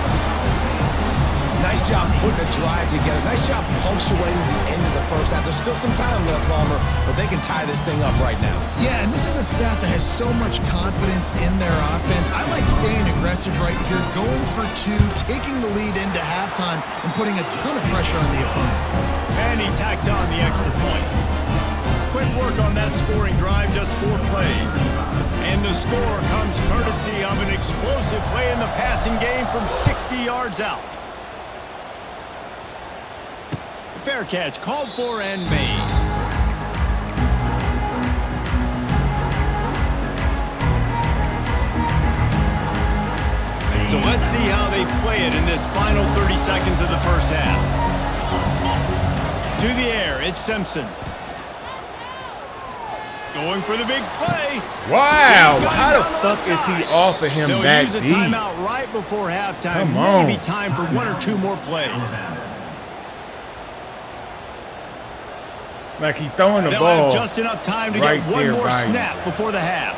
Nice job putting a drive together. Nice job punctuating the end of the 1st half. There's still some time left, Palmer, but they can tie this thing up right now. Yeah, and this is a staff that has so much confidence in their offense. I like staying aggressive right here, going for 2, taking the lead into halftime, and putting a ton of pressure on the opponent. And he tacks on the extra point. Quick work on that scoring drive, just 4 plays. And the score comes courtesy of an explosive play in the passing game from 60 yards out. Fair catch called for and made. So let's see how they play it in this final 30 seconds of the 1st half. To the air, it's Simpson. Going for the big play. Wow, how the fuck is he off of him They'll that use a deep? timeout right before halftime. Come on. Maybe time for 1 or 2 more plays. Like he throwing the They'll ball have just enough time to right get one there more by snap before the half.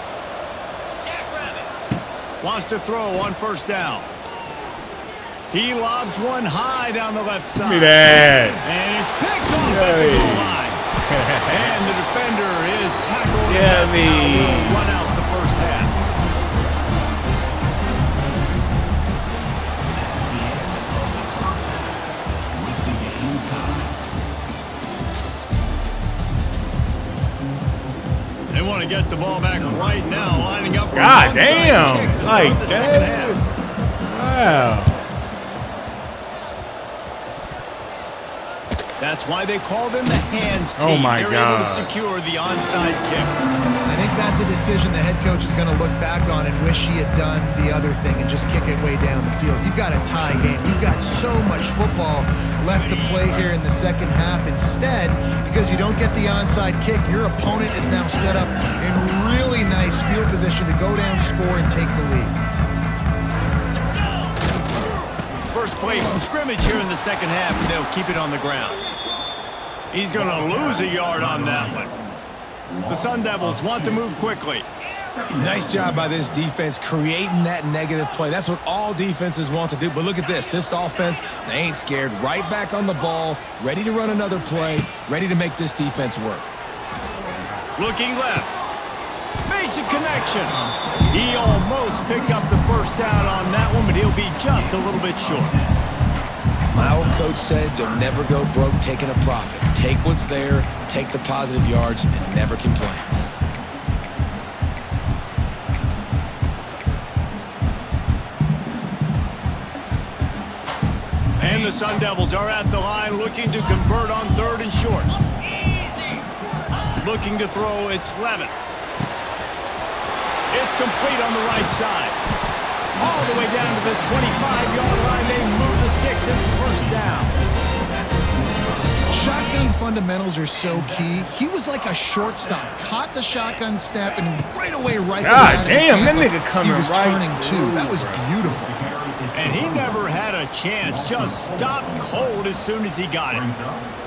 Wants to throw on first down. He lobs one high down the left side. Give me that. And it's picked off at the goal line. And the defender is tackled. And that's how we'll run out the first half. They want to get the ball back right now, lining up. God damn. Like the second that. half. Wow. That's why they call them the hands team. Oh my They're God. able to secure the onside kick. I think that's a decision the head coach is going to look back on and wish he had done the other thing and just kick it way down the field. You've got a tie game. You've got so much football left to play here in the second half. Instead, because you don't get the onside kick, your opponent is now set up in really nice field position to go down, score, and take the lead. First play from scrimmage here in the second half, and they'll keep it on the ground. He's going to lose a yard on that one. The Sun Devils want to move quickly. Nice job by this defense creating that negative play. That's what all defenses want to do. But look at this. This offense, they ain't scared. Right back on the ball, ready to run another play, ready to make this defense work. Looking left. Makes a connection. He almost picked up the first down on that one, but he'll be just a little bit short. My old coach said you'll never go broke taking a profit. Take what's there, take the positive yards, and never complain. And the Sun Devils are at the line looking to convert on third and short. Looking to throw, it's Levitt. It's complete on the right side. All the way down to the 25-yard line. They move the sticks and first down. Shotgun fundamentals are so key. He was like a shortstop. Caught the shotgun snap and right away right. God damn, that nigga coming he was right turning too. That was beautiful. And he never had a chance. Just stopped cold as soon as he got it.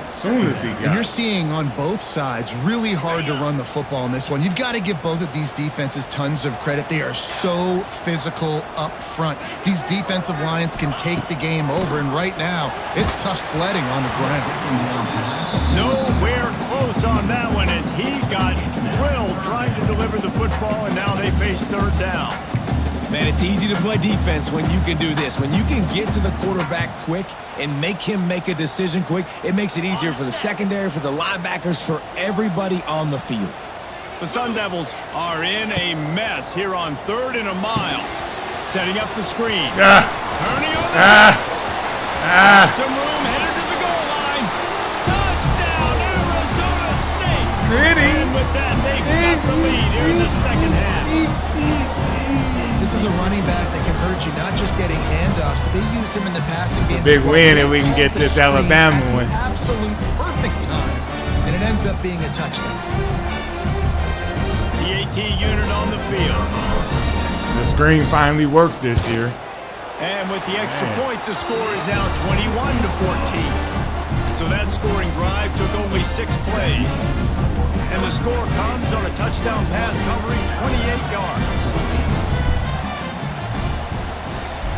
As soon as he got And you're it. seeing on both sides really hard to run the football in this one. You've got to give both of these defenses tons of credit. They are so physical up front. These defensive lines can take the game over, and right now it's tough sledding on the ground. Nowhere close on that one as he got drilled trying to deliver the football, and now they face third down. Man, it's easy to play defense when you can do this. When you can get to the quarterback quick and make him make a decision quick, it makes it easier for the secondary, for the linebackers, for everybody on the field. The Sun Devils are in a mess here on third and a mile. Setting up the screen. Turning on the backs. Some room headed to the goal line. Touchdown, Arizona State. Pretty. And with that, they've got the lead here in the second half. This is a running back that can hurt you, not just getting handoffs, but they use him in the passing game. Big as well. win They if we can caught get the this screen Alabama at the one. Absolute perfect time, and it ends up being a touchdown. The AT unit on the field. The screen finally worked this year. And with the extra point, the score is now 21-14. So that scoring drive took only 6 plays. And the score comes on a touchdown pass covering 28 yards.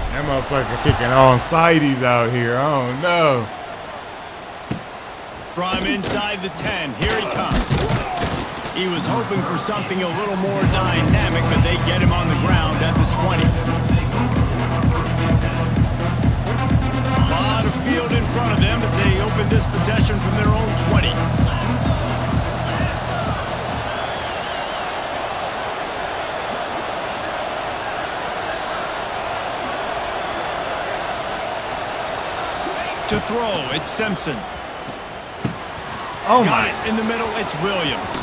That motherfucker kicking all sideys out here. Oh no. From inside the 10, here he comes. He was hoping for something a little more dynamic, but they get him on the ground at the 20. A lot of field in front of them as they open this possession from their own 20. To throw, it's Simpson. Oh Got my. it in the middle, it's Williams.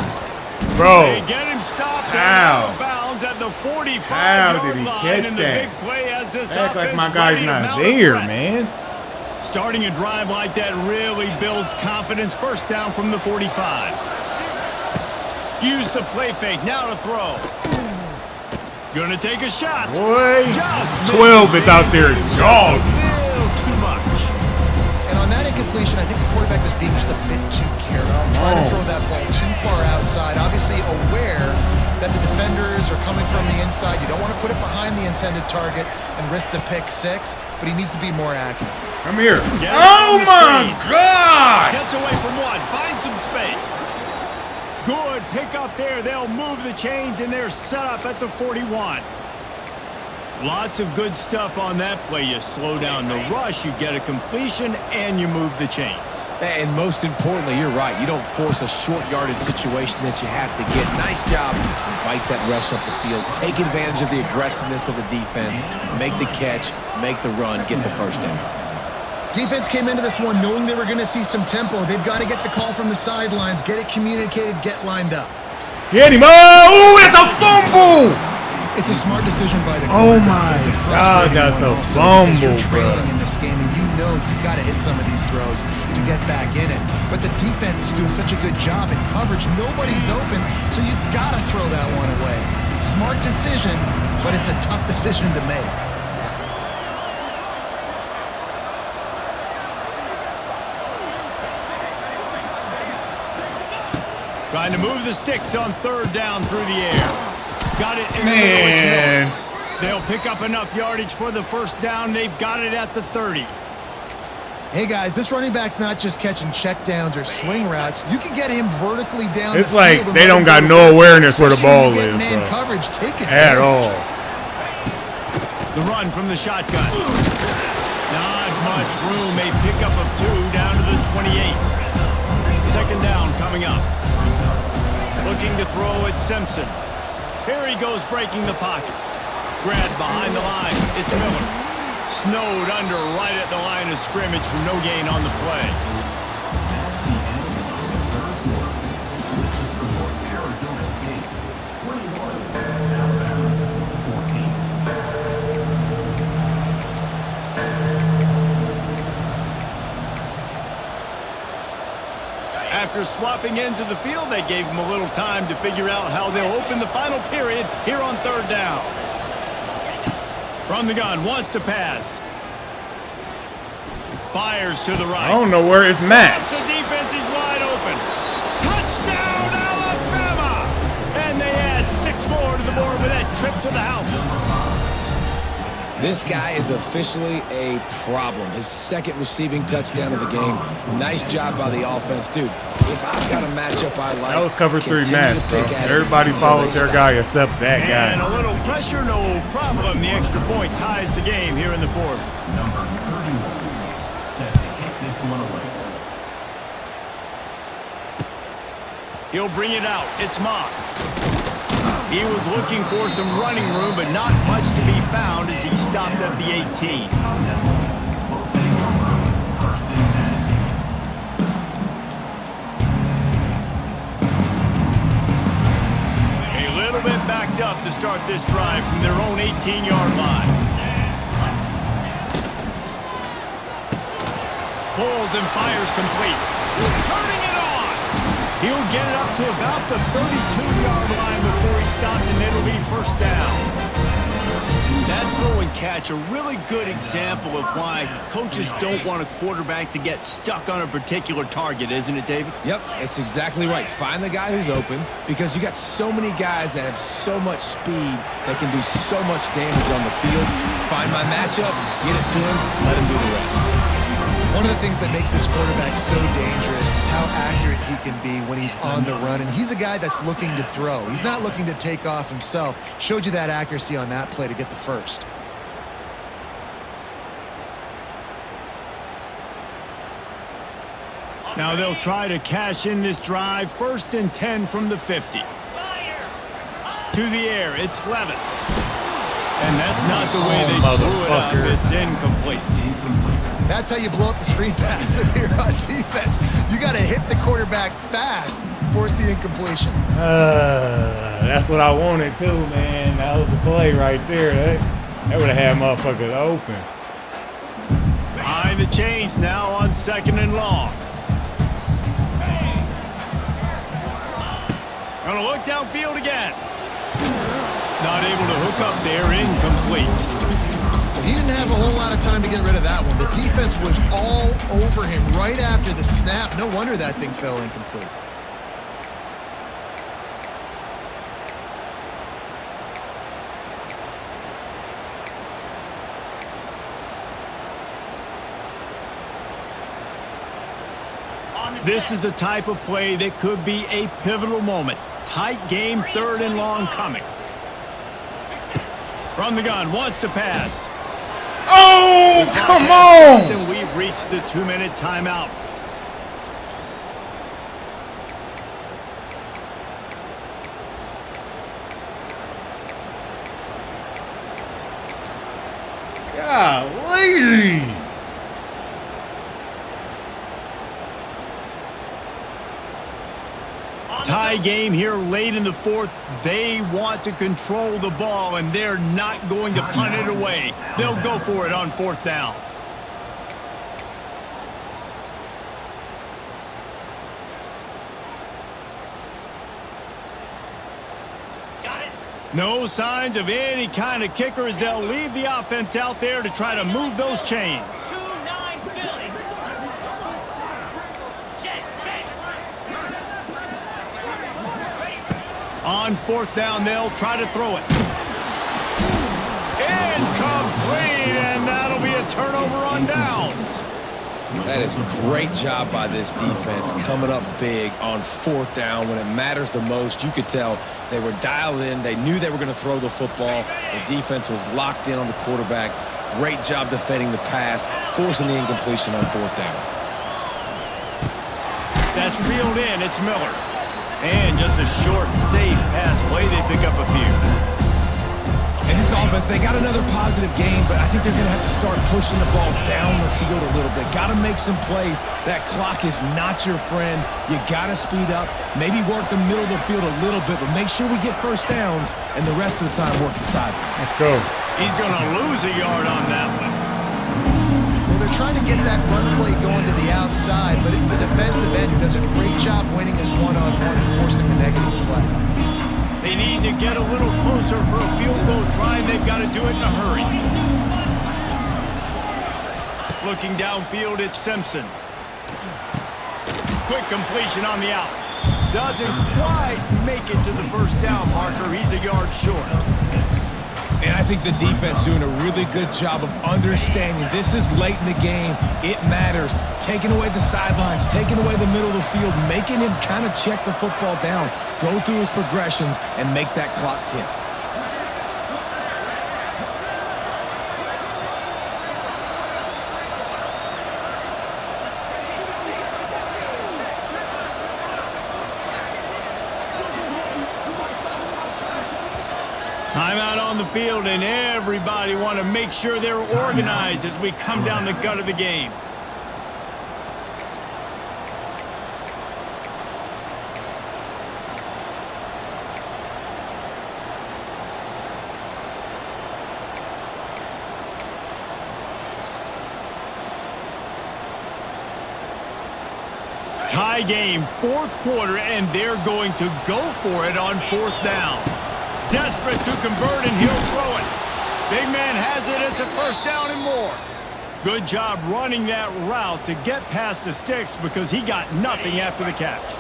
Bro. They get him stopped and How? out of bounds at the 45-yard How did he line, catch and the that? big play has this Act like offense my guy's ready to not mount a there, threat. man. Starting a drive like that really builds confidence. First down from the 45. Use the play fake, now to throw. Gonna take a shot. Boy. Just 12 is out there misses. jogging. Just a little too much. And on that incompletion, I think the quarterback was being just a bit too careful, trying to throw that ball too far outside, obviously aware that the defenders are coming from the inside. You don't want to put it behind the intended target and risk the pick six, but he needs to be more accurate. Come here. Get Oh on the my screen. God! Gets away from one. Finds some space. Good pick up there. They'll move the chains, and they're set up at the 41. Lots of good stuff on that play. You slow down the rush, you get a completion, and you move the chains. And most importantly, you're right. You don't force a short yardage situation that you have to get. Nice job. Invite that rush up the field. Take advantage of the aggressiveness of the defense. Make the catch. Make the run. Get the first down. Defense came into this one knowing they were going to see some tempo. They've got to get the call from the sidelines, get it communicated, get lined up. Get him! Oh, it's a fumble! It's a smart decision by the Oh quarterback, my but it's a God, frustrating that's one a also fumble, because you're trailing bro. in this game, and you know you've got to hit some of these throws to get back in it. But the defense is doing such a good job in coverage. Nobody's open, so you've got to throw that one away. Smart decision, but it's a tough decision to make. Trying to move the sticks on third down through the air. Got it in the Man. middle. They'll pick up enough yardage for the first down. They've got it at the 30. Hey guys, this running back's not just catching checkdowns or swing routes. You can get him vertically down It's the like field and they let don't him got go. no awareness where the Especially when ball you get is, man bro. coverage, take it At all. The run from the shotgun. Not much room. A pickup of 2 down to the 28. Second down coming up. Looking to throw at Simpson. Here he goes breaking the pocket. Grabbed behind the line. It's Miller. Snowed under right at the line of scrimmage for no gain on the play. That's the end of the third quarter. This is the Arizona State 21, Alabama 14. After swapping ends of the field, they gave him a little time to figure out how they'll open the final period here on third down. From the gun, wants to pass. Fires to the right. I don't know where it's The matched. defense is wide open. Touchdown, Alabama! And they add 6 more to the board with that trip to the house. This guy is officially a problem. His second receiving touchdown of the game. Nice job by the offense. Dude, if I've got a matchup I like, That was cover 3 continue match, to bro. pick at it Everybody until followed they their stop. guy except that And a guy. little pressure, no problem. The extra point ties the game here in the fourth. Number 31 set to kick this one away. He'll bring it out. It's Moss. He was looking for some running room, but not much to be found as he stopped at the 18. Devils will take over first and 10. A little bit backed up to start this drive from their own 18-yard line. Pulls and fires complete. Turning it on. He'll get it up to about the 32-yard line before he stopped, and it'll be first down. That throw and catch, a really good example of why coaches don't want a quarterback to get stuck on a particular target, isn't it, David? Yep, it's exactly right. Find the guy who's open because you got so many guys that have so much speed that can do so much damage on the field. Find my matchup, get it to him, let him do the rest. One of the things that makes this quarterback so dangerous is how accurate he can be when he's on the run. And he's a guy that's looking to throw. He's not looking to take off himself. Showed you that accuracy on that play to get the first. Now they'll try to cash in this drive. First and 10 from the 50. To the air, it's Levitt. And that's not the way they drew it up. motherfucker. It's incomplete. That's how you blow up the screen pass if you're on defense. You got to hit the quarterback fast, force the incompletion. That's what I wanted too, man. That was the play right there. That would have had motherfuckers open. Behind the chains now on second and long. Gonna look downfield again. Not able to hook up there, incomplete. He didn't have a whole lot of time to get rid of that one. The defense was all over him right after the snap. No wonder that thing fell incomplete. This is the type of play that could be a pivotal moment. Tight game, 3rd and long coming. From the gun, wants to pass. Oh, come on! And we've reached the 2-minute timeout. Golly! Tie game here late in the 4th. They want to control the ball, and they're not going to punt it away. They'll go for it on 4th down. Got it. No signs of any kind of kicker as they'll leave the offense out there to try to move those chains. 2-9 Philly. Jets. On 4th down, they'll try to throw it. Incomplete, and that'll be a turnover on downs. That is great job by this defense coming up big on 4th down when it matters the most. You could tell they were dialed in. They knew they were going to throw the football. The defense was locked in on the quarterback. Great job defending the pass, forcing the incompletion on 4th down. That's reeled in. It's Miller. And just a short, safe pass play. They pick up a few. And this offense, they got another positive game, but I think they're going to have to start pushing the ball down the field a little bit. Got to make some plays. That clock is not your friend. You got to speed up, maybe work the middle of the field a little bit, but make sure we get first downs, and the rest of the time work the sideline. Let's go. He's going to lose a yard on that one. Well, they're trying to get that run play going to the outside, but it's the defensive end who does a great job winning his one-on-one and forcing the negative play. They need to get a little closer for a field goal try, and they've got to do it in a hurry. Looking downfield, it's Simpson. Quick completion on the out. Doesn't quite make it to the first down marker. He's a yard short. And I think the defense doing a really good job of understanding this is late in the game. It matters. Taking away the sidelines, taking away the middle of the field, making him kind of check the football down, go through his progressions, and make that clock tick. Timeout on the field, and everybody want to make sure they're organized as we come down the gut of the game. Tie game, 4th quarter, and they're going to go for it on 4th down. Desperate to convert, and he'll throw it. Big man has it. It's a first down and more. Good job running that route to get past the sticks because he got nothing after the catch.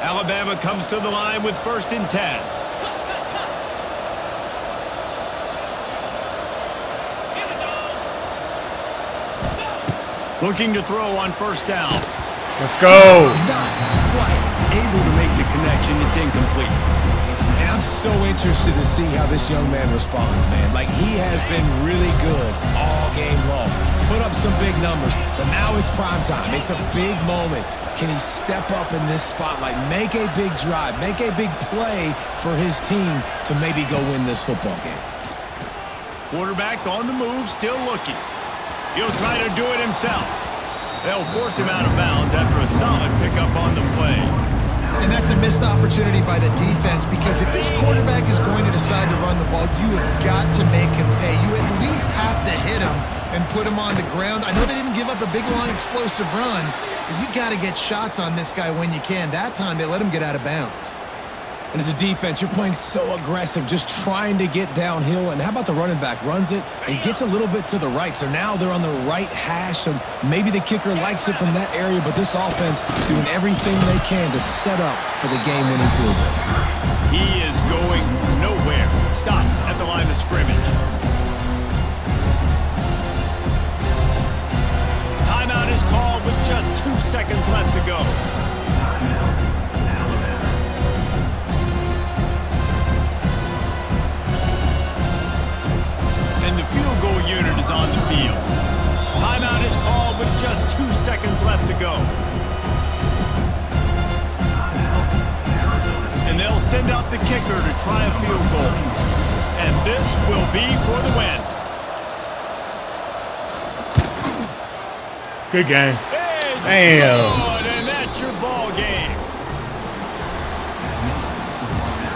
Alabama comes to the line with 1st and 10. Looking to throw on 1st down. Let's go. Not quite able to make the connection. It's incomplete. And I'm so interested to see how this young man responds, man. Like, he has been really good all game long. Put up some big numbers, but now it's prime time. It's a big moment. Can he step up in this spotlight, make a big drive, make a big play for his team to maybe go win this football game? Quarterback on the move, still looking. He'll try to do it himself. They'll force him out of bounds after a solid pickup on the play. And that's a missed opportunity by the defense because if this quarterback is going to decide to run the ball, you have got to make him pay. You at least have to hit him and put him on the ground. I know they didn't give up a big, long, explosive run, but you got to get shots on this guy when you can. That time, they let him get out of bounds. And as a defense, you're playing so aggressive, just trying to get downhill. And how about the running back? Runs it and gets a little bit to the right. So now they're on the right hash. So maybe the kicker likes it from that area, but this offense doing everything they can to set up for the game-winning field goal. He is going nowhere. Stop at the line of scrimmage. Timeout is called with just 2 seconds. seconds left to go. And the field goal unit is on the field. Timeout is called with just 2 seconds left to go. And they'll send out the kicker to try a field goal. And this will be for the win. Good game. It's Damn. good, and that's your ball game.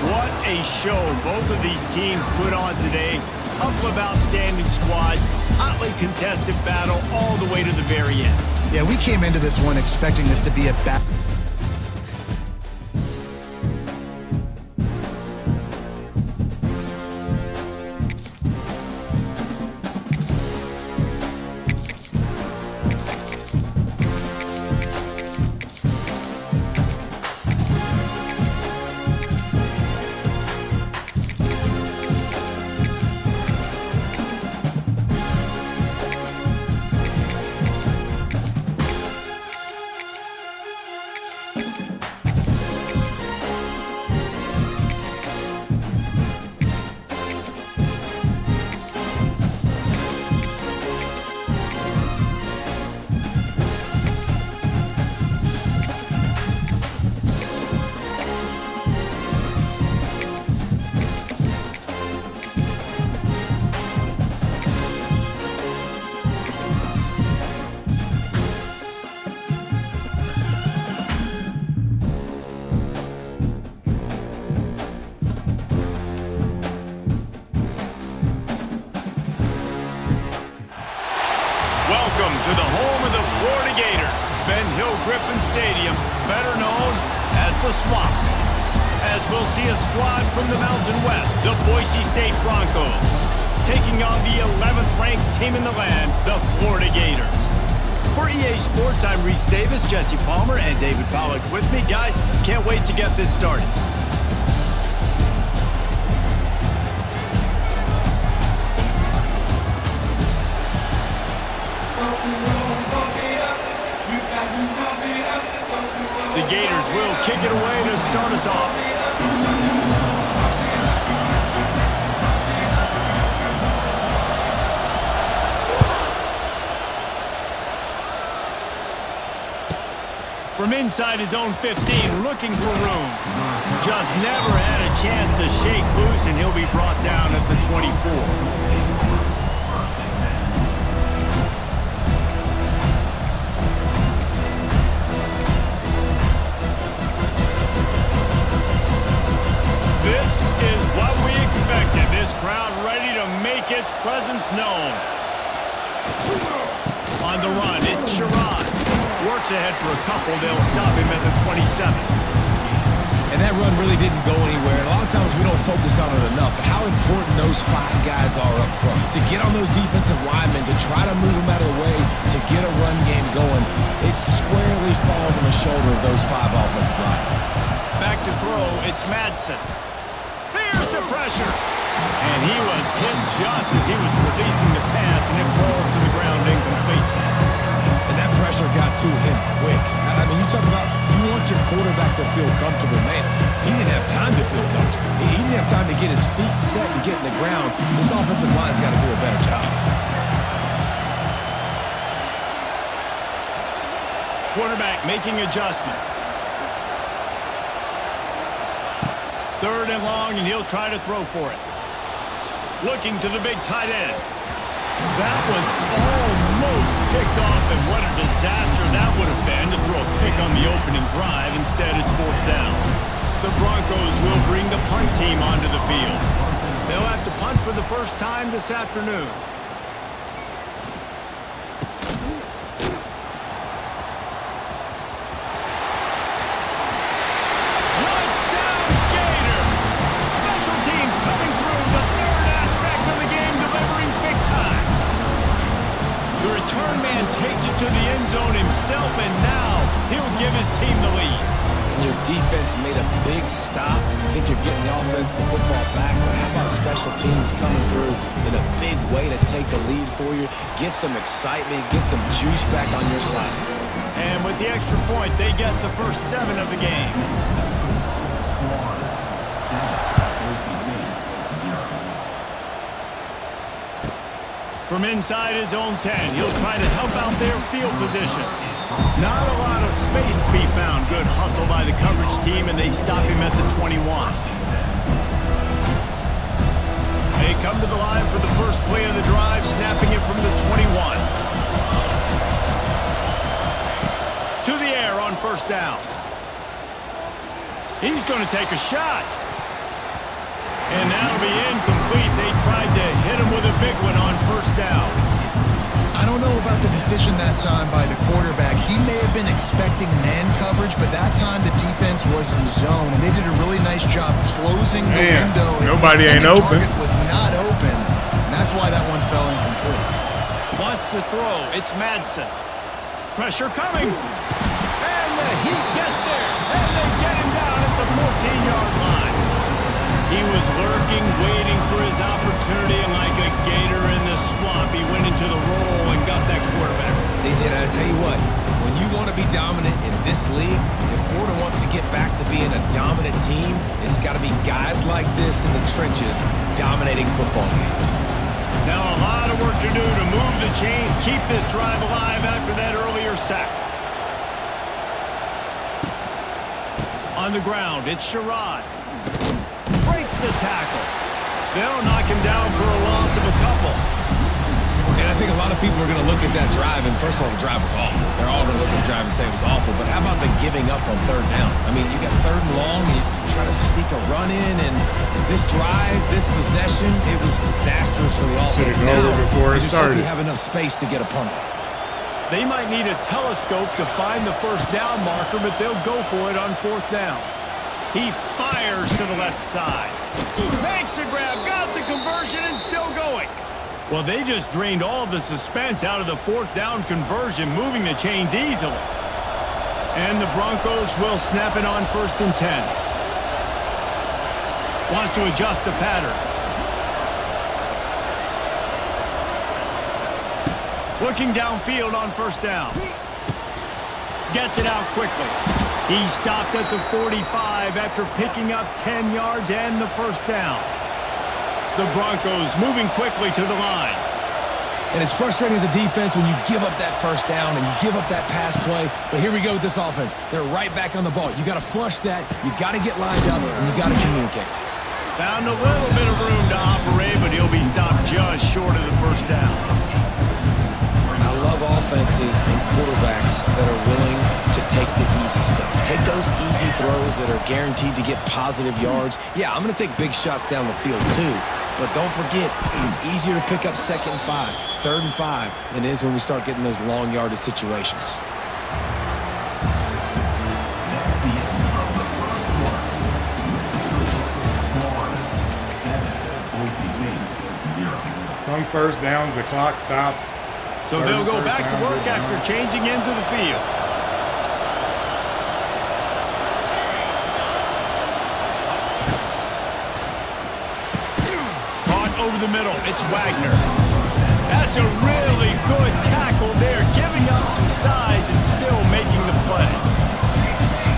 What a show both of these teams put on today. Couple of outstanding squads, hotly contested battle all the way to the very end. Yeah, we came into this one expecting this to be a battle. Welcome to the home of the Florida Gators, Ben Hill Griffin Stadium, better known as the Swamp. As we'll see a squad from the Mountain West, the Boise State Broncos, taking on the 11th ranked team in the land, the Florida Gators. For EA Sports, I'm Reese Davis, Jesse Palmer, and David Pollack with me. Guys, can't wait to get this started. The Gators will kick it away to start us off. From inside his own 15, looking for room. Just never had a chance to shake loose, and he'll be brought down at the 24. This is what we expected. This crowd ready to make its presence known. On the run, it's Sherrod. Works ahead for a couple. They'll stop him at the 27. And that run really didn't go anywhere. A lot of times we don't focus on it enough, but how important those 5 guys are up front. To get on those defensive linemen, to try to move them out of the way, to get a run game going, it squarely falls on the shoulder of those 5 offensive linemen. Back to throw, it's Madsen. There's the pressure. And he was hit just as he was releasing the pass, and it falls to the ground incomplete. And that pressure got to him quick. I mean, you talk about you want your quarterback to feel comfortable. Man, he didn't have time to feel comfortable. He didn't have time to get his feet set and get in the ground. This offensive line's got to do a better job. Quarterback making adjustments. 3rd and long, and he'll try to throw for it. Looking to the big tight end. That was almost picked off, and what a disaster that would have been to throw a pick on the opening drive. Instead, it's 4th down. The Broncos will bring the punt team onto the field. They'll have to punt for the first time this afternoon. To the end zone himself, and now he'll give his team the lead. And your defense made a big stop. You think you're getting the offense, the football back, but how about special teams coming through in a big way to take the lead for you, get some excitement, get some juice back on your side. And with the extra point, they get the first 7 of the game. From inside his own 10, he'll try to help out their field position. Not a lot of space to be found. Good hustle by the coverage team, and they stop him at the 21. They come to the line for the first play of the drive, snapping it from the 21. To the air on first down. He's going to take a shot. And that'll be incomplete. They tried to hit him with a big one on first down. I don't know about the decision that time by the quarterback. He may have been expecting man coverage, but that time the defense was in zone, and they did a really nice job closing the window. Nobody ain't open. Target was not open, and that's why that one fell incomplete. Wants to throw. It's Madsen. Pressure coming. And the Heat gets there. And they get him down at the 14-yard line. He was lurking, waiting for his opportunity, and like a gator in the swamp, he went into the roll and got that quarterback. They did. I tell you what, when you want to be dominant in this league, if Florida wants to get back to being a dominant team, it's got to be guys like this in the trenches dominating football games. Now a lot of work to do to move the chains, keep this drive alive after that earlier sack. On the ground, it's Sherrod. Breaks the tackle. They'll knock him down for a loss of a couple. And I think a lot of people are going to look at that drive, and first of all, the drive was awful. They're all going to look at the drive and say it was awful, but how about the giving up on third down? I mean, you got 3rd and long, and you try to sneak a run in, and this drive, this possession, it was disastrous for the offense. Should've gone over before it started. You have enough space to get a punt off. They might need a telescope to find the first down marker, but they'll go for it on 4th down. He fires to the left side. Makes a grab, got the conversion, and still going. Well, they just drained all the suspense out of the 4th down conversion, moving the chains easily. And the Broncos will snap it on 1st and 10. Wants to adjust the pattern. Looking downfield on 1st down. Gets it out quickly. He stopped at the 45 after picking up 10 yards and the first down. The Broncos moving quickly to the line. And it's frustrating as a defense when you give up that first down and you give up that pass play. But here we go with this offense. They're right back on the ball. You got to flush that. You got to get lined up, and you got to communicate. Found a little bit of room to operate, but he'll be stopped just short of the first down. I love offenses and quarterbacks that are willing to take the easy stuff. Take those easy throws that are guaranteed to get positive yards. Yeah, I'm going to take big shots down the field too. But don't forget, it's easier to pick up 2nd and 5, 3rd and 5 than it is when we start getting those long yardage situations. Some first downs, the clock stops. So they'll go back to work after changing into the field. Caught over the middle. It's Wagner. That's a really good tackle there, giving up some size and still making the play.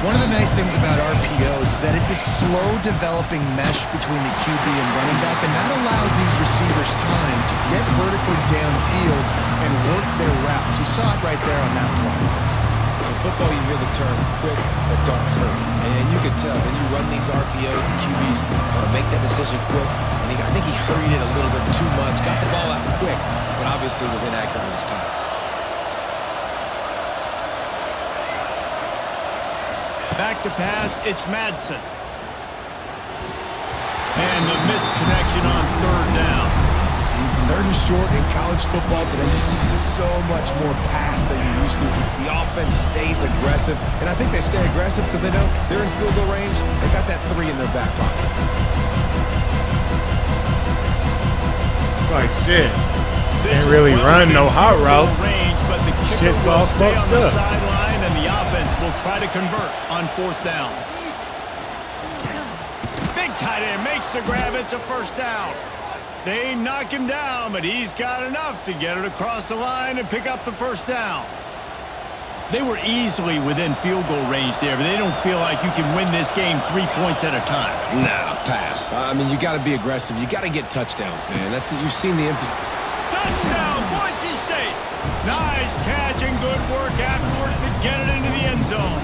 One of the nice things about RPOs is that it's a slow developing mesh between the QB and running back, and that allows these receivers time to get vertically downfield and work their routes. You saw it right there on that play. In football, you hear the term quick but don't hurry. And you can tell when you run these RPOs, the QBs want to make that decision quick. And I think he hurried it a little bit too much, got the ball out quick, but obviously was inaccurate with his pass. Back to pass, it's Madsen. And the misconnection on 3rd down. 3rd and short in college football today, you see so much more pass than you used to. The offense stays aggressive, and I think they stay aggressive because they know they're in field goal range. They got that 3 in their back pocket. Like shit. Can't really run no hot routes. Range, but the kicker Shit's will all stay on fucked the up. sideline, and the offense will try to convert on 4th down. Big tight end makes the grab. It's a first down. They knock him down, but he's got enough to get it across the line and pick up the first down. They were easily within field goal range there, but they don't feel like you can win this game 3 points at a time. Nah, pass. I mean, you got to be aggressive. You got to get touchdowns, man. You've seen the emphasis. Touchdown, Boise State! Nice catch and good work afterwards to get it into the end zone.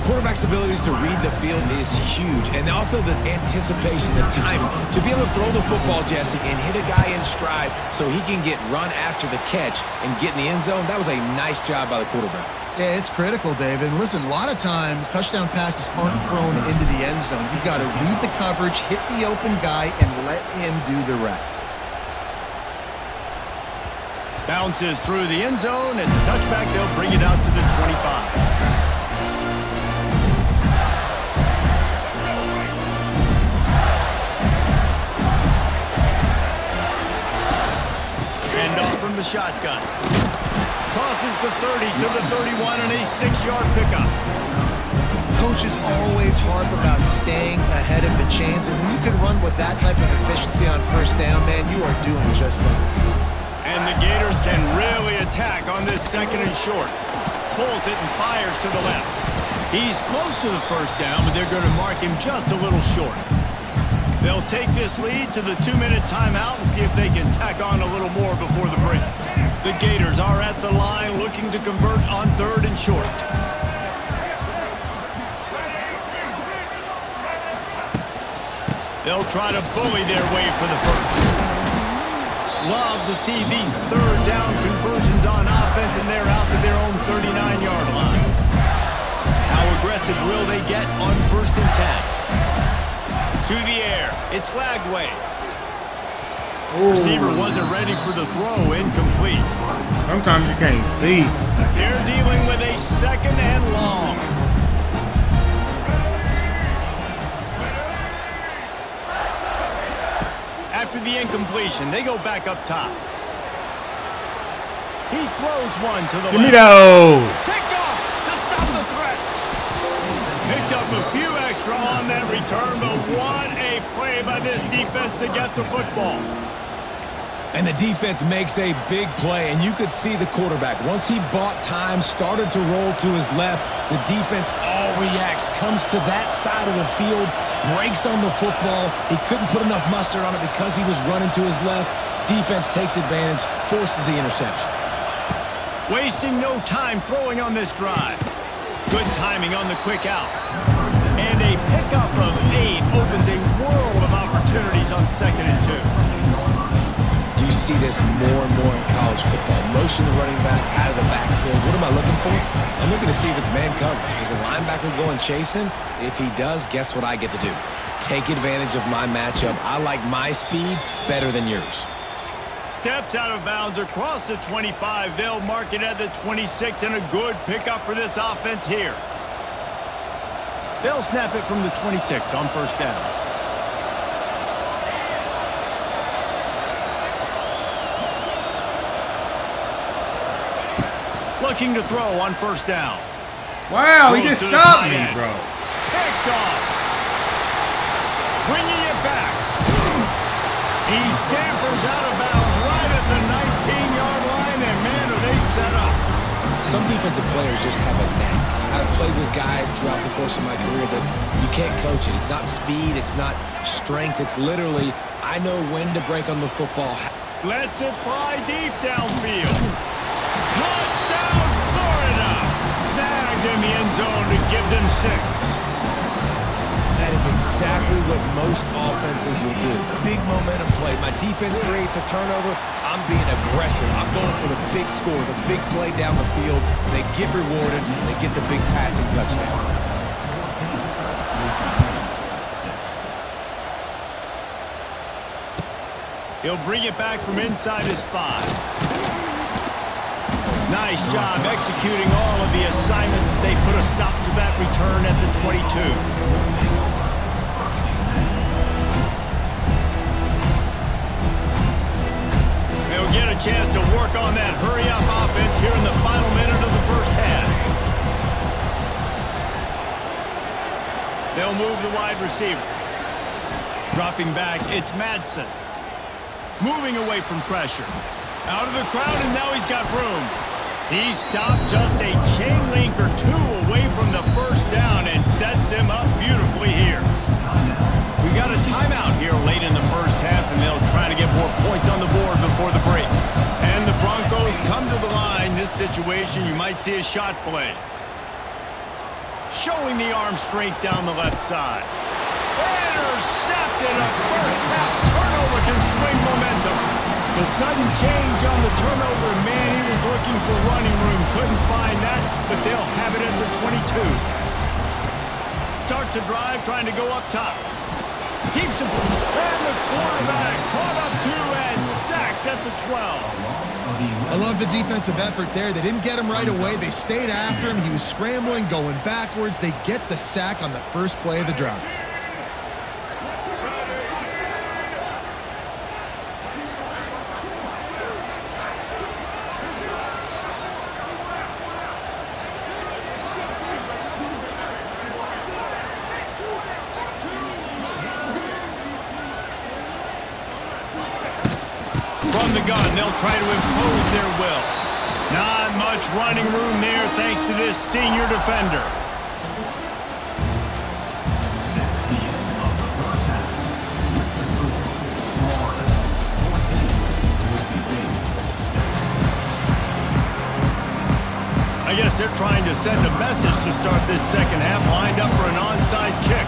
Quarterback's abilities to read the field is huge, and also the anticipation, the timing. To be able to throw the football, Jesse, and hit a guy in stride so he can get run after the catch and get in the end zone, that was a nice job by the quarterback. Yeah, it's critical, David. And listen, a lot of times, touchdown passes aren't thrown into the end zone. You've got to read the coverage, hit the open guy, and let him do the rest. Bounces through the end zone. It's a touchback. They'll bring it out to the 25. From the shotgun. Crosses the 30 to the 31 and a 6-yard pickup. Coaches always harp about staying ahead of the chains, and when you can run with that type of efficiency on first down, man, you are doing just that. And the Gators can really attack on this second and short. Pulls it and fires to the left. He's close to the first down, but they're going to mark him just a little short. They'll take this lead to the 2-minute timeout and see if they can tack on a little more before the break. The Gators are at the line looking to convert on 3rd and short. They'll try to bully their way for the first. Love to see these 3rd down conversions on offense, and they're out to their own 39-yard line. How aggressive will they get on 1st and 10? To the air. It's Lagway. Receiver wasn't ready for the throw. Incomplete. Sometimes you can't see. They're dealing with a 2nd and long. After the incompletion, they go back up top. He throws one to the left. Give me those. Picked off to stop the threat. Picked up a few extra on that return, but what a play by this defense to get the football. And the defense makes a big play, and you could see the quarterback. Once he bought time, started to roll to his left, the defense all reacts, comes to that side of the field, breaks on the football. He couldn't put enough mustard on it because he was running to his left. Defense takes advantage, forces the interception. Wasting no time throwing on this drive. Good timing on the quick out. And a pickup of 8 opens a world of opportunities on 2nd and 2. You see this more and more in college football. Motion the running back out of the backfield. What am I looking for? I'm looking to see if it's man coverage. Does a linebacker go and chase him? If he does, guess what I get to do? Take advantage of my matchup. I like my speed better than yours. Steps out of bounds across the 25. They'll mark it at the 26, and a good pickup for this offense here. They'll snap it from the 26 on 1st down. Looking to throw on 1st down. Wow, he Throws just to the stopped tight me, end. bro. Picked off. Bringing it back. He scampers out of bounds right at the 19-yard line, and man, are they set up. Some defensive players just have a knack. I've played with guys throughout the course of my career that you can't coach it. It's not speed, it's not strength. It's literally, I know when to break on the football. Lets it fly deep downfield. Touchdown, Florida! Snagged in the end zone to give them 6. That is exactly what most offenses will do. Big momentum play. My defense creates a turnover. I'm being aggressive. I'm going for the big score, the big play down the field. They get rewarded. They get the big passing touchdown. He'll bring it back from inside his 5. Nice job executing all of the assignments as they put a stop to that return at the 22. They'll get a chance to work on that hurry-up offense here in the final minute of the first half. They'll move the wide receiver. Dropping back, it's Madsen. Moving away from pressure. Out of the crowd, and now he's got room. He stopped just a chain link or two away from the first down and sets them up beautifully here. We got a timeout here late in the first half, and they'll try to get more points on the board before the break. And the Broncos come to the line. This situation, you might see a shot play. Showing the arm strength down the left side. Intercepted. A first half turnover can swing momentum. The sudden change on the turnover, man, he was looking for running room. Couldn't find that, but they'll have it at the 22. Starts a drive trying to go up top. Keeps it. And the quarterback caught up to and sacked at the 12. I love the defensive effort there. They didn't get him right away. They stayed after him. He was scrambling, going backwards. They get the sack on the first play of the drive. From the gun, they'll try to impose their will. Not much running room there thanks to this senior defender. I guess they're trying to send a message to start this second half, lined up for an onside kick.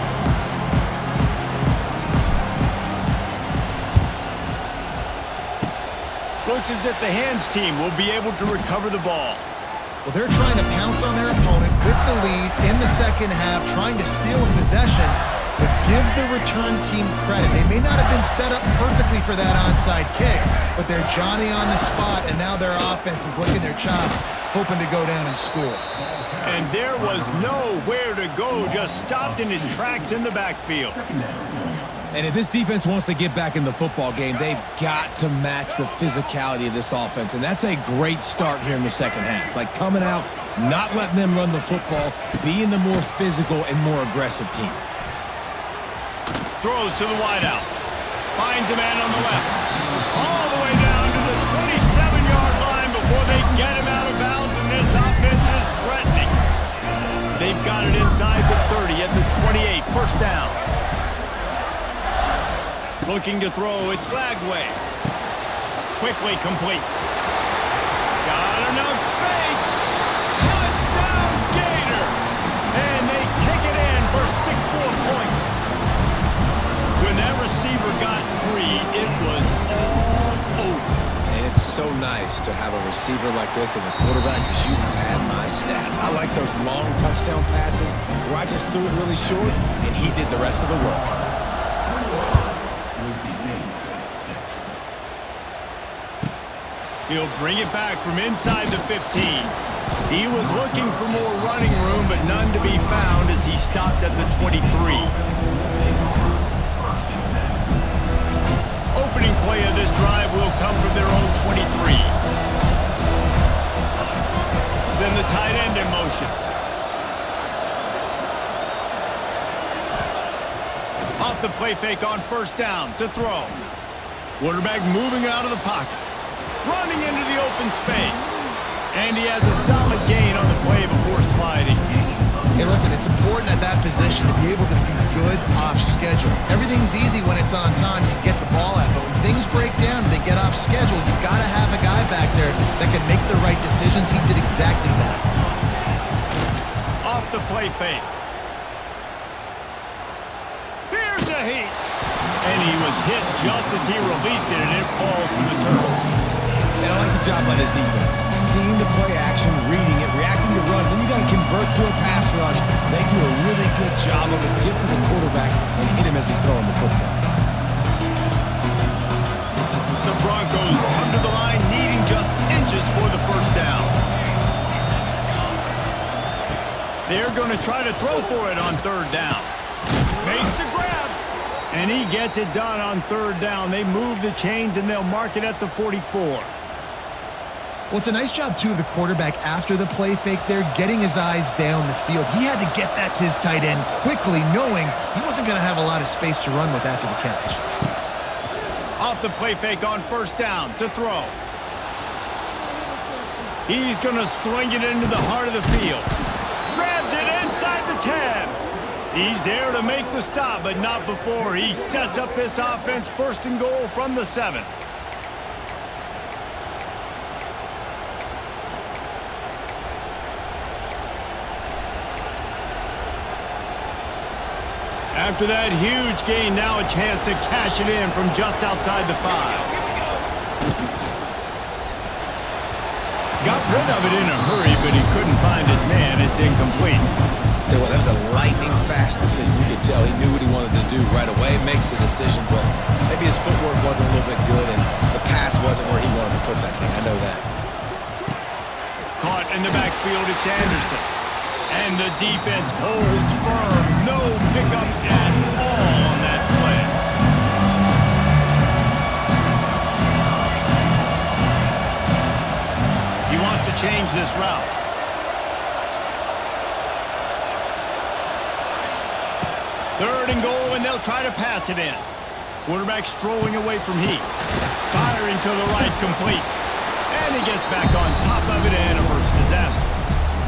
Looks as if the hands team will be able to recover the ball. Well, they're trying to pounce on their opponent with the lead in the second half, trying to steal a possession, but give the return team credit. They may not have been set up perfectly for that onside kick, but they're Johnny on the spot, and now their offense is licking their chops, hoping to go down and score. And there was nowhere to go, just stopped in his tracks in the backfield. And if this defense wants to get back in the football game, they've got to match the physicality of this offense. And that's a great start here in the second half. Like coming out, not letting them run the football, being the more physical and more aggressive team. Throws to the wideout. Finds a man on the left. All the way down to the 27-yard line before they get him out of bounds, and this offense is threatening. They've got it inside the 30 at the 28. First down. Looking to throw, it's Lagway. Quickly complete. Got enough space. Touchdown Gator. And they take it in for 6 more points. When that receiver got free, it was all over. And it's so nice to have a receiver like this as a quarterback because you pad my stats. I like those long touchdown passes where I just threw it really short and he did the rest of the work. He'll bring it back from inside the 15. He was looking for more running room, but none to be found as he stopped at the 23. Opening play of this drive will come from their own 23. Send the tight end in motion. Off the play fake on first down to throw. Quarterback moving out of the pocket. Running into the open space. And he has a solid gain on the play before sliding. Hey, listen, it's important at that position to be able to be good off schedule. Everything's easy when it's on time, you get the ball out. But when things break down and they get off schedule, you've got to have a guy back there that can make the right decisions. He did exactly that. Off the play fake. Here's a heat. And he was hit just as he released it, and it falls to the turf. And I like the job by this defense. Seeing the play action, reading it, reacting to run, then you got to convert to a pass rush. They do a really good job of it. Get to the quarterback and hit him as he's throwing the football. The Broncos come to the line needing just inches for the first down. They're going to try to throw for it on third down. Makes the grab. And he gets it done on third down. They move the chains and they'll mark it at the 44. Well, it's a nice job, too, of the quarterback after the play fake there, getting his eyes down the field. He had to get that to his tight end quickly, knowing he wasn't going to have a lot of space to run with after the catch. Off the play fake on first down to throw. He's going to swing it into the heart of the field. Grabs it inside the 10. He's there to make the stop, but not before he sets up this offense 1st and goal from the 7. After that huge gain, now a chance to cash it in from just outside the 5. Got rid of it in a hurry, but he couldn't find his man. It's incomplete. Tell you what, that was a lightning-fast decision. You could tell he knew what he wanted to do right away. Makes the decision, but maybe his footwork wasn't a little bit good, and the pass wasn't where he wanted to put that thing. I know that. Caught in the backfield, it's Anderson. And the defense holds firm. No pickup at all on that play. He wants to change this route. Third and goal, and they'll try to pass it in. Quarterback strolling away from Heat. Firing to the right, complete. And he gets back on top of it, and a first disaster.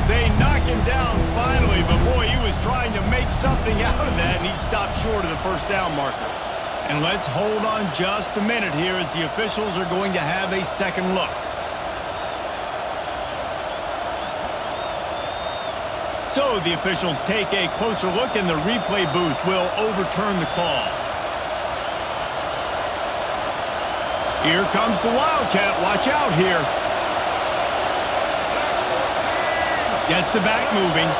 They knock him down finally, but boy, he was trying to make something out of that, and he stopped short of the 1st down marker. And let's hold on just a minute here as the officials are going to have a second look. So the officials take a closer look, and the replay booth will overturn the call. Here comes the Wildcat. Watch out here. Gets the back moving.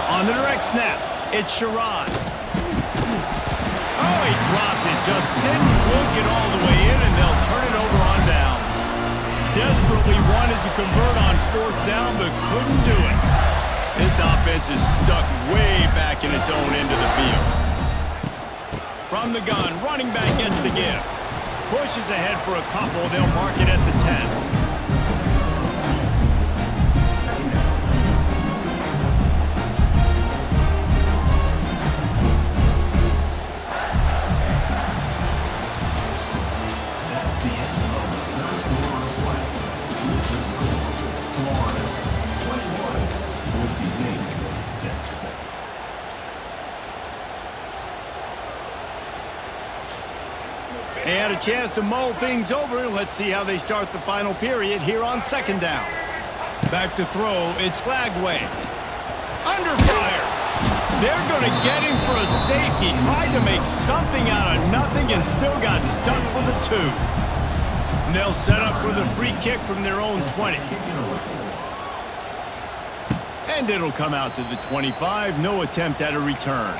On the direct snap, it's Sherrod. Oh, he dropped it. Just didn't look it all the way in, and they'll turn it over on downs. Desperately wanted to convert on 4th down, but couldn't do it. This offense is stuck way back in its own end of the field. From the gun, running back gets the give. Pushes ahead for a couple. They'll mark it at the 10. They had a chance to mull things over. Let's see how they start the final period here on 2nd down. Back to throw. It's Flagway. Under fire. They're going to get him for a safety. Tried to make something out of nothing and still got stuck for the 2. And they'll set up for the free kick from their own 20. And it'll come out to the 25. No attempt at a return.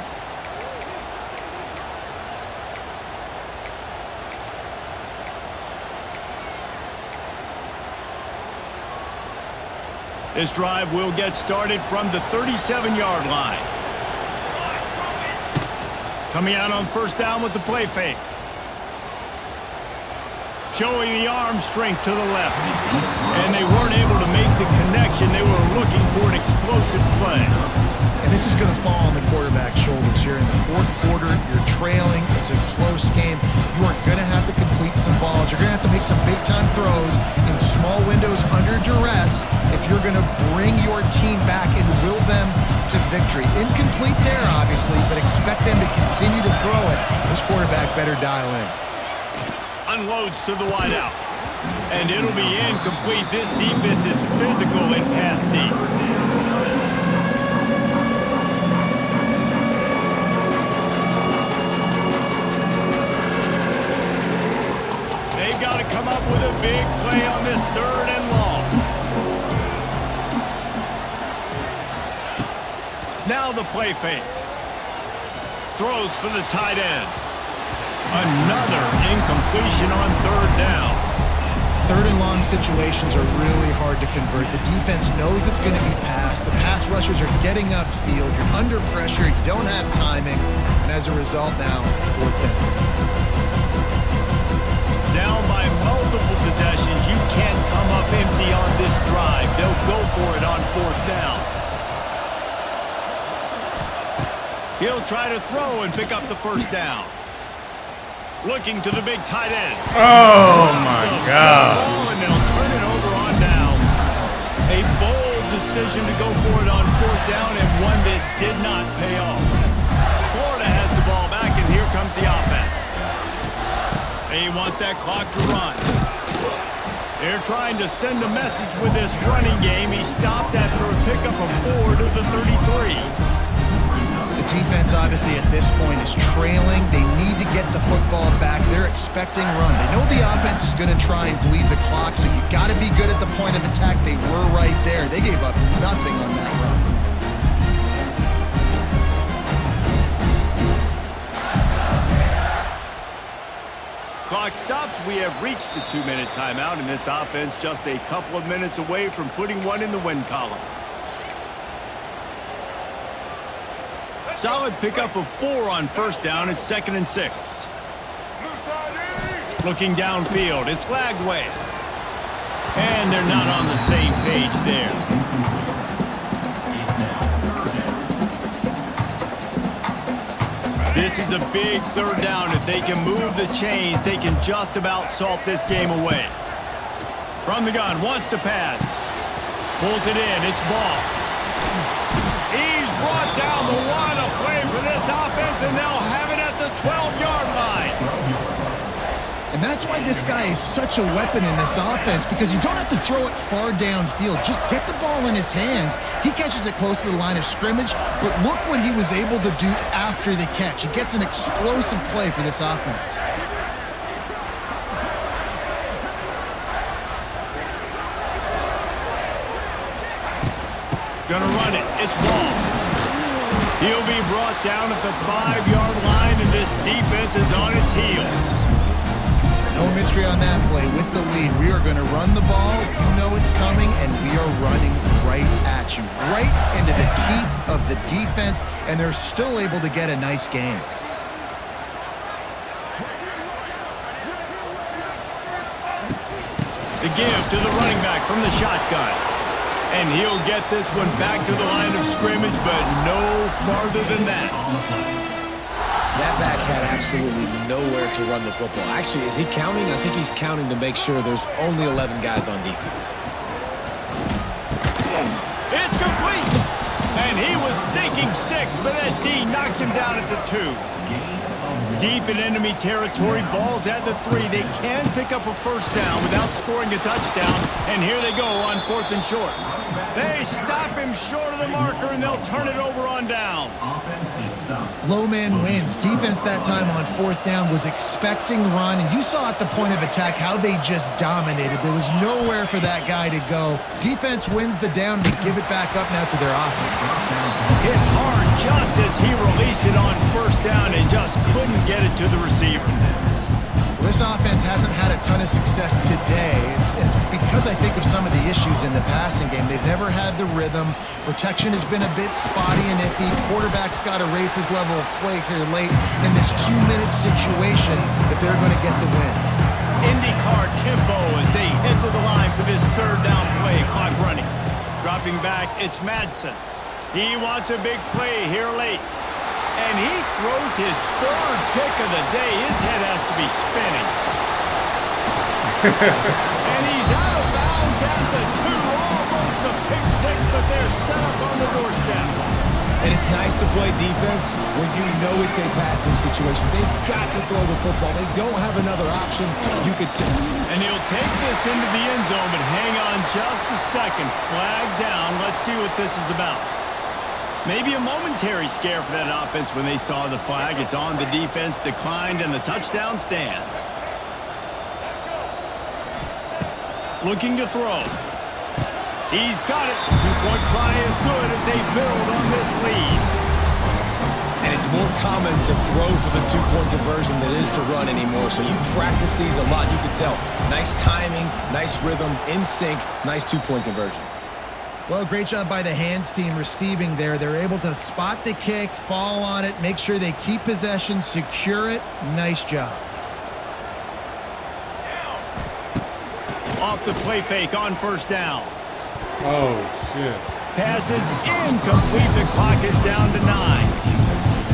This drive will get started from the 37-yard line. Coming out on 1st down with the play fake. Showing the arm strength to the left. And they weren't able to make the connection. They were looking for an explosive play. And this is going to fall on the quarterback's shoulders here in the 4th quarter. You're trailing. It's a close game. You are going to have to complete some balls. You're going to have to make some big-time throws in small windows under duress if you're going to bring your team back and will them to victory. Incomplete there, obviously, but expect them to continue to throw it. This quarterback better dial in. Unloads to the wideout. And it'll be incomplete. This defense is physical and pass deep. They've got to come up with a big play on this 3rd and long. Now the play fake. Throws for the tight end. Another incompletion on 3rd down. 3rd and long situations are really hard to convert. The defense knows it's going to be passed. The pass rushers are getting upfield. You're under pressure. You don't have timing. And as a result now, 4th down. Down by multiple possessions. You can't come up empty on this drive. They'll go for it on 4th down. He'll try to throw and pick up the 1st down. Looking to the big tight end. Oh, my God. And they'll turn it over on downs. decision to go for it on 4th down and one that did not pay off. Florida has the ball back, and here comes the offense. They want that clock to run. They're trying to send a message with this running game. He stopped after a pickup of 4 to the 33. The defense, obviously, at this point is trailing. They need to get the football back. They're expecting run. They know the offense is going to try and bleed the clock, so you got to be good at the point of attack. They were right there. They gave up nothing on that run. Clock stops. We have reached the 2-minute timeout, and this offense just a couple of minutes away from putting one in the win column. Solid pickup of 4 on 1st down. It's 2nd and 6. Looking downfield, it's Lagway. And they're not on the same page there. This is a big 3rd down. If they can move the chains, they can just about salt this game away. From the gun, wants to pass. Pulls it in, it's ball. He's brought down the one, a play for this offense, and they'll have it at the 12-yard line. And that's why this guy is such a weapon in this offense, because you don't have to throw it far downfield. Just get the ball in his hands. He catches it close to the line of scrimmage, but look what he was able to do after the catch. He gets an explosive play for this offense. Gonna run it. It's ball. He'll be brought down at the 5-yard line, and this defense is on its heels. No mystery on that play. With the lead, we are going to run the ball. You know it's coming, and we are running right at you, right into the teeth of the defense, and they're still able to get a nice game. The give to the running back from the shotgun. And he'll get this one back to the line of scrimmage, but no farther than that. That back had absolutely nowhere to run the football. Actually, is he counting? I think he's counting to make sure there's only 11 guys on defense. It's complete! And he was thinking 6, but that D knocks him down at the 2. Deep in enemy territory, ball's at the 3. They can pick up a 1st down without scoring a touchdown, and here they go on 4th and short. They stop him short of the marker, and they'll turn it over on downs. Low man wins. Defense that time on 4th down was expecting run, and you saw at the point of attack how they just dominated. There was nowhere for that guy to go. Defense wins the down. They give it back up now to their offense. Hit hard just as he released it on 1st down and just couldn't get it to the receiver. Well, this offense hasn't had a ton of success today. It's because I think of some of the issues in the passing game. They've never had the rhythm. Protection has been a bit spotty and iffy. Quarterback's got to raise his level of play here late in this 2-minute situation if they're going to get the win. IndyCar tempo as they head to the line for this 3rd down play. Clock running. Dropping back, it's Madsen. He wants a big play here late. And he throws his 3rd pick of the day. His head has to be spinning. And he's out of bounds at the 2. Almost a pick 6, but they're set up on the doorstep. And it's nice to play defense when you know it's a passing situation. They've got to throw the football. They don't have another option. You could and he'll take this into the end zone, but hang on just a second. Flag down. Let's see what this is about. Maybe a momentary scare for that offense when they saw the flag. It's on, the defense declined, and the touchdown stands. Looking to throw. He's got it. 2-point try is good as they build on this lead. And it's more common to throw for the 2-point conversion than it is to run anymore. So you practice these a lot. You can tell. Nice timing, nice rhythm, in sync, nice 2-point conversion. Well, great job by the hands team receiving there. They're able to spot the kick, fall on it, make sure they keep possession, secure it. Nice job. Off the play fake on 1st down. Oh, shit. Pass is incomplete. The clock is down to 9.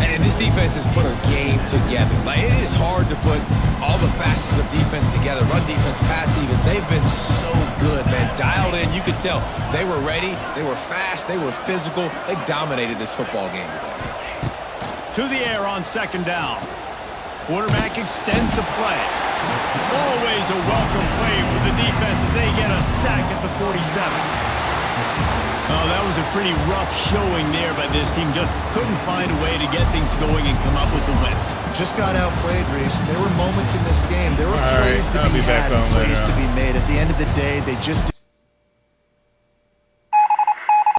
And this defense defenses put a game together. Like, it is hard to put all the facets of defense together. Run defense, pass defense. They've been so good, man. Dialed in. You could tell they were ready. They were fast. They were physical. They dominated this football game today. To the air on second down. Quarterback extends the play. Always a welcome play for the defense as they get a sack at the 47. Oh, that was a pretty rough showing there by this team. Just couldn't find a way to get things going and come up with the win. Just got outplayed, Reese. There were moments in this game. There were plays to be had, plays to be made. At the end of the day, they just